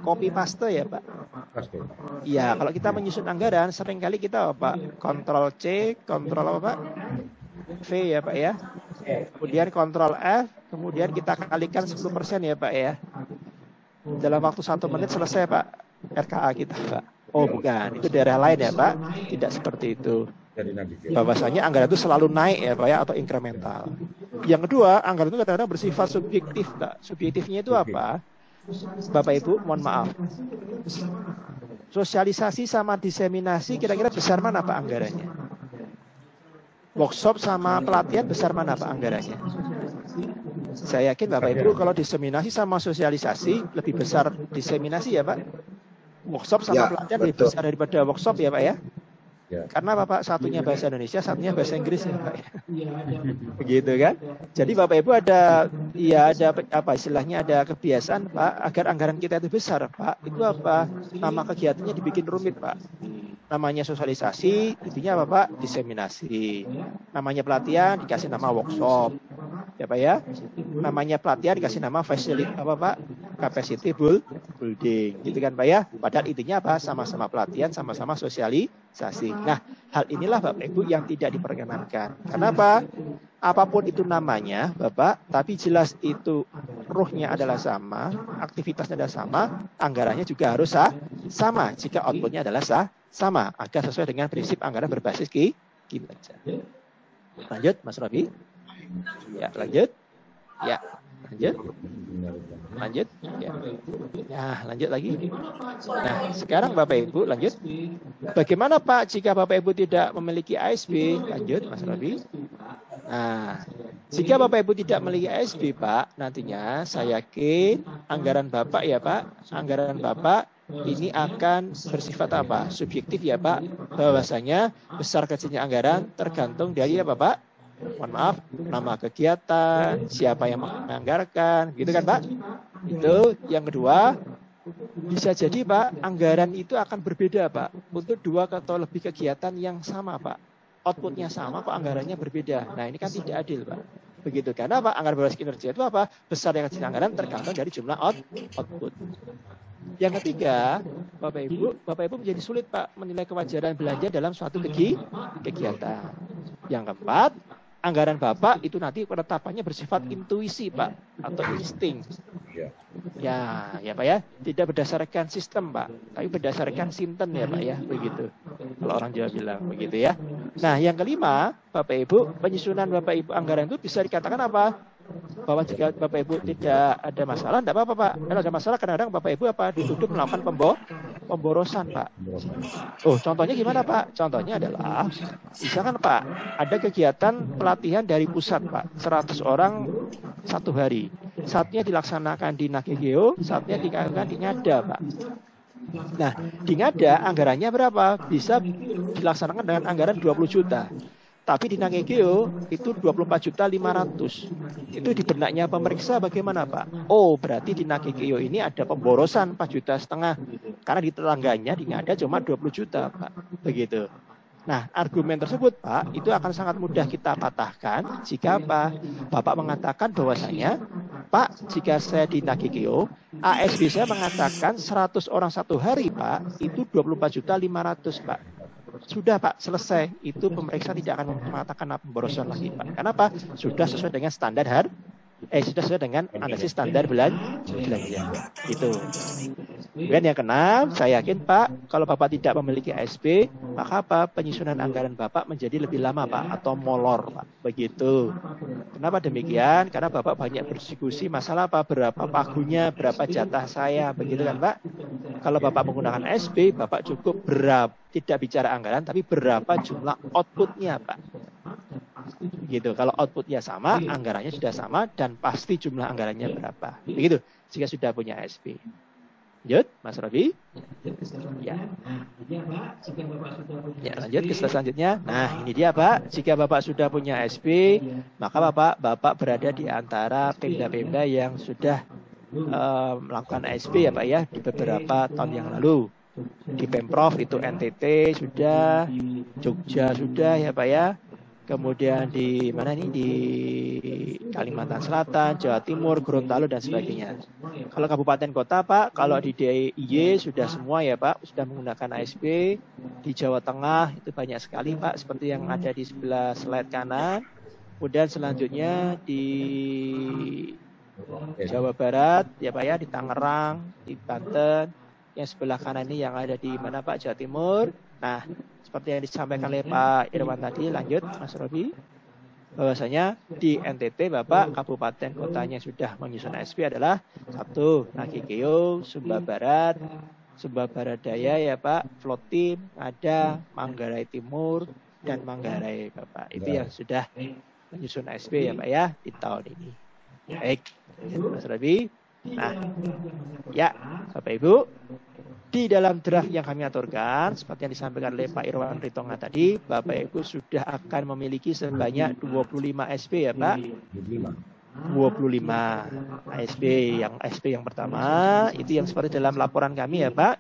copy paste ya Pak. Iya, kalau kita menyusun anggaran seringkali kita Pak kontrol C, kontrol apa Pak? V ya Pak ya. Kemudian kontrol F, kemudian kita kalikan 10% ya Pak ya. Dalam waktu 1 menit selesai Pak RKA kita Pak. Oh bukan, itu daerah lain ya Pak. Tidak seperti itu. Bahwasanya anggaran itu selalu naik ya Pak ya, atau inkremental. Yang kedua, anggaran itu kadang-kadang bersifat subjektif Pak. Subjektifnya itu apa? Bapak Ibu, mohon maaf. Sosialisasi sama diseminasi kira-kira besar mana Pak anggarannya? Workshop sama pelatihan besar mana Pak anggarannya? Saya yakin Bapak Ibu kalau diseminasi sama sosialisasi lebih besar diseminasi ya Pak. Workshop sama pelatihan lebih besar daripada workshop ya Pak ya. Karena Bapak satunya bahasa Indonesia, satunya bahasa Inggris ya Pak. Begitu kan? Jadi Bapak Ibu ada apa istilahnya, ada kebiasaan Pak agar anggaran kita itu besar Pak. Itu apa? Nama kegiatannya dibikin rumit Pak. Namanya sosialisasi, intinya apa Pak? Diseminasi. Namanya pelatihan dikasih nama workshop. Ya Pak ya. Namanya pelatihan dikasih nama facility apa Pak? Capacity building. Gitu kan Pak ya. Padahal intinya apa? Sama-sama pelatihan, sama-sama sosialisasi. Nah, hal inilah Bapak Ibu yang tidak diperkenankan. Kenapa? Apapun itu namanya Bapak, tapi jelas itu ruhnya adalah sama, aktivitasnya adalah sama, anggarannya juga harus sama jika outputnya adalah sama, agar sesuai dengan prinsip anggaran berbasis kinerja. Lanjut, Mas Robi. Ya, lanjut. Ya, lanjut. Lanjut. Ya. Nah, lanjut lagi. Nah, sekarang Bapak Ibu lanjut. Bagaimana Pak jika Bapak Ibu tidak memiliki ASB? Lanjut, Mas Robi. Nah, jika Bapak Ibu tidak memiliki ASB, Pak, nantinya saya yakin anggaran Bapak ya Pak, anggaran Bapak ini akan bersifat apa? Subjektif ya Pak, bahwasanya besar kecilnya anggaran tergantung dari apa Pak? Mohon maaf, nama kegiatan, siapa yang menganggarkan, gitu kan Pak? Itu yang kedua, bisa jadi Pak, anggaran itu akan berbeda Pak, untuk 2 atau lebih kegiatan yang sama Pak. Outputnya sama, kok anggarannya berbeda. Nah ini kan tidak adil Pak. Begitu, karena apa? Anggaran berbasis kinerja itu apa? Besar yang kecil anggaran tergantung dari jumlah output. Yang ketiga, Bapak Ibu menjadi sulit Pak menilai kewajaran belanja dalam suatu kegiatan. Yang keempat, anggaran Bapak itu nanti penetapannya bersifat intuisi Pak atau insting. Ya Pak ya, tidak berdasarkan sistem Pak, tapi berdasarkan sinten ya Pak ya, begitu. Kalau orang Jawa bilang begitu ya. Nah, yang kelima, Bapak Ibu, penyusunan Bapak Ibu anggaran itu bisa dikatakan apa? Bahwa jika Bapak Ibu tidak ada masalah, tidak apa-apa Pak. Kalau ada masalah kadang-kadang Bapak Ibu apa dituduh melakukan pemborosan Pak. Oh, contohnya gimana Pak? Contohnya adalah, misalkan Pak, ada kegiatan pelatihan dari pusat Pak, 100 orang 1 hari. Saatnya dilaksanakan di Nagegeo, saatnya dilaksanakan di Ngada Pak. Nah, di Ngada anggarannya berapa? Bisa dilaksanakan dengan anggaran 20 juta. Tapi di Nagegeo itu 24.500.000. Itu di benaknya pemeriksa bagaimana Pak? Oh, berarti di Nagegeo ini ada pemborosan 4,5 juta. Karena di tetangganya di Ngada cuma 20 juta Pak. Begitu. Nah, argumen tersebut Pak, itu akan sangat mudah kita patahkan jika Pak Bapak mengatakan bahwasanya, Pak, jika saya di Nagegeo, ASB saya mengatakan 100 orang 1 hari Pak, itu 24.500.000 Pak. Sudah Pak, selesai. Itu pemeriksa tidak akan mengatakan pemborosan lagi Pak. Kenapa? Sudah sesuai dengan standar sudah sesuai dengan analisis standar belanja. Itu. Kemudian yang keenam, saya yakin Pak, kalau Bapak tidak memiliki ASB, maka apa? Penyusunan anggaran Bapak menjadi lebih lama Pak, atau molor Pak. Begitu. Kenapa demikian? Karena Bapak banyak berdiskusi masalah apa? Berapa pagunya, berapa jatah saya, begitu kan Pak? Kalau Bapak menggunakan ASB, Bapak cukup berapa? Tidak bicara anggaran, tapi berapa jumlah outputnya Pak. Begitu. Kalau outputnya sama, anggarannya sudah sama, dan pasti jumlah anggarannya berapa. Begitu. Jika sudah punya ASB. Lanjut, Mas Robi. Ya. Ya, lanjut ke slide selanjutnya. Nah, ini dia Pak. Jika Bapak sudah punya ASB, maka Bapak berada di antara pemda-pemda yang sudah melakukan ASB ya Pak ya, di beberapa tahun yang lalu. Di Pemprov itu NTT sudah, Jogja sudah ya Pak ya. Kemudian di mana nih, di Kalimantan Selatan, Jawa Timur, Gorontalo dan sebagainya. Kalau kabupaten kota Pak, kalau di DIY sudah semua ya Pak, sudah menggunakan ASB. Di Jawa Tengah itu banyak sekali Pak, seperti yang ada di sebelah slide kanan. Kemudian selanjutnya di Jawa Barat ya Pak ya, di Tangerang, di Banten. Yang sebelah kanan ini yang ada di mana Pak, Jawa Timur. Nah, seperti yang disampaikan oleh Pak Irwan tadi, lanjut Mas Robi, bahwasanya di NTT Bapak kabupaten kotanya sudah menyusun ASB adalah 1 Nagegeo, Sumba Barat, Sumba Barat Daya ya Pak, Flotim, ada Manggarai Timur dan Manggarai Bapak. Itu yang sudah menyusun ASB ya Pak ya di tahun ini. Baik, Mas Robi. Nah, ya Bapak Ibu, di dalam draft yang kami aturkan, seperti yang disampaikan oleh Pak Irwan Ritonga tadi, Bapak Ibu sudah akan memiliki sebanyak 25 ASB ya Pak. 25 ASB. Yang ASB yang pertama, itu yang seperti dalam laporan kami ya Pak,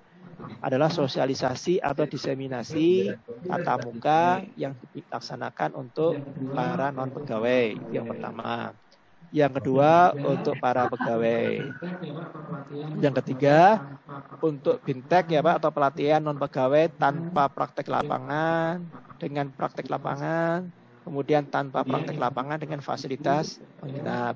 adalah sosialisasi atau diseminasi tatap muka yang dilaksanakan untuk para non-pegawai. Itu yang pertama. Yang kedua, untuk para pegawai. Yang ketiga, untuk bintek ya Pak, atau pelatihan non-pegawai tanpa praktek lapangan, dengan praktek lapangan, kemudian tanpa praktek lapangan dengan fasilitas menginap.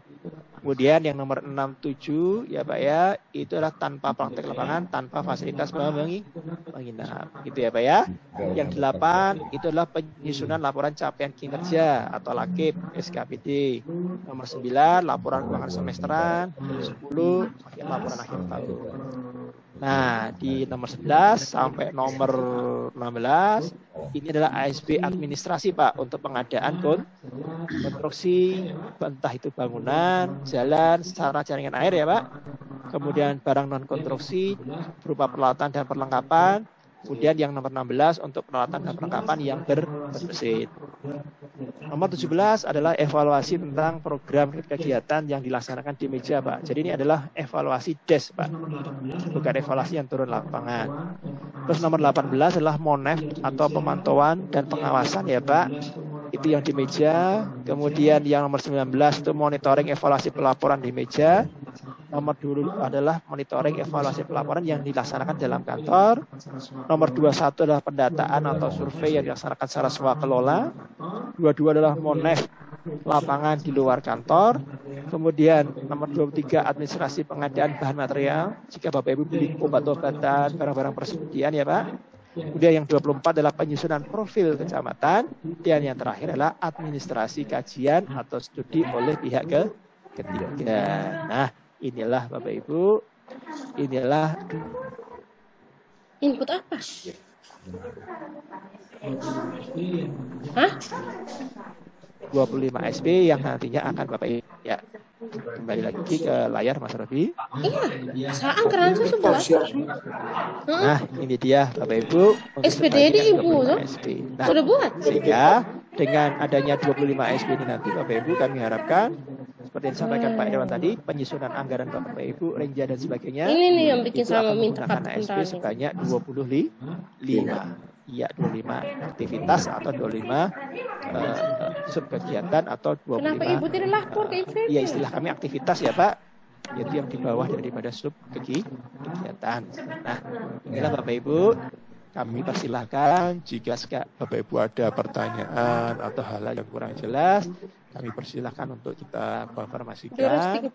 Kemudian yang nomor 67 ya Pak ya, itu adalah tanpa praktek lapangan, tanpa fasilitas menginap. Gitu ya Pak ya. Yang 8 itu adalah penyusunan laporan capaian kinerja atau LAKIP SKPD. Nomor 9 laporan keuangan semesteran, 10 laporan akhir tahun. Nah, di nomor 11 sampai nomor 16 ini adalah ASB administrasi Pak untuk pengadaan konstruksi, entah itu bangunan, jalan, sarana jaringan air ya Pak. Kemudian barang non konstruksi berupa peralatan dan perlengkapan. Kemudian yang nomor 16 untuk peralatan dan perlengkapan yang bermesin. Nomor 17 adalah evaluasi tentang program kegiatan yang dilaksanakan di meja Pak. Jadi ini adalah evaluasi desk Pak, bukan evaluasi yang turun lapangan. Terus nomor 18 adalah monef atau pemantauan dan pengawasan ya Pak. Itu yang di meja. Kemudian yang nomor 19 itu monitoring evaluasi pelaporan di meja. Nomor 2 adalah monitoring evaluasi pelaporan yang dilaksanakan dalam kantor. Nomor 21 adalah pendataan atau survei yang dilaksanakan secara swakelola. 22 adalah monef lapangan di luar kantor. Kemudian nomor 23 administrasi pengadaan bahan material. Jika Bapak Ibu beli obat-obatan, barang-barang persediaan ya Pak. Kemudian yang 24 adalah penyusunan profil kecamatan. Dan yang terakhir adalah administrasi kajian atau studi oleh pihak ketiga. Nah, inilah Bapak Ibu, inilah Input apa? Hah? 25 SP yang nantinya akan Bapak Ibu ya. Kembali lagi ke layar Mas Robi. Iya, saan keran sebelah. Nah, ini dia Bapak Ibu. SPD Ibu loh. SP. Nah, Sudah buat. sehingga dengan adanya 25 SP ini nanti Bapak Ibu kami harapkan seperti yang disampaikan Pak Irwan tadi, penyusunan anggaran Bapak Ibu, renja dan sebagainya. Ini nih yang bikin itu sama akan minta menggunakan ASP sebanyak 25. Iya, 25 aktivitas atau 25 subkegiatan atau 25. Kenapa Ibu tidak lapor ke IPP? Iya, istilah kami aktivitas ya Pak. Yaitu yang di bawah daripada subkegiatan. Nah, inilah Bapak Ibu. Kami persilahkan jika Bapak Ibu ada pertanyaan atau hal yang kurang jelas, kami persilahkan untuk kita konfirmasikan.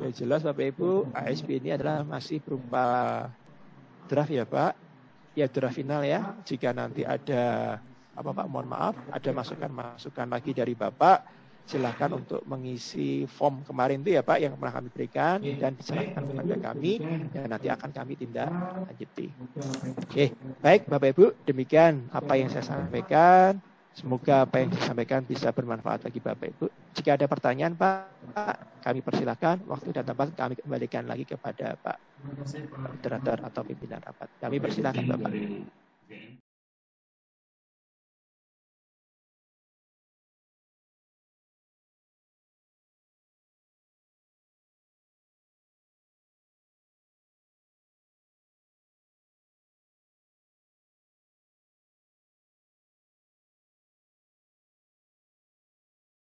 Ya, jelas Bapak Ibu, ASP ini adalah masih berupa draft ya Pak. Ya draft final ya. Jika nanti ada apa Pak, mohon maaf, ada masukan lagi dari Bapak, silakan untuk mengisi form kemarin itu ya Pak yang pernah kami berikan dan diserahkan kepada kami dan nanti akan kami tindak lanjuti. Oke, baik Bapak Ibu, demikian apa yang saya sampaikan. Semoga apa yang disampaikan bisa bermanfaat bagi Bapak Ibu. Jika ada pertanyaan Pak, kami persilahkan. Waktu dan tempat kami kembalikan lagi kepada Pak moderator atau pimpinan rapat. Kami persilahkan Bapak.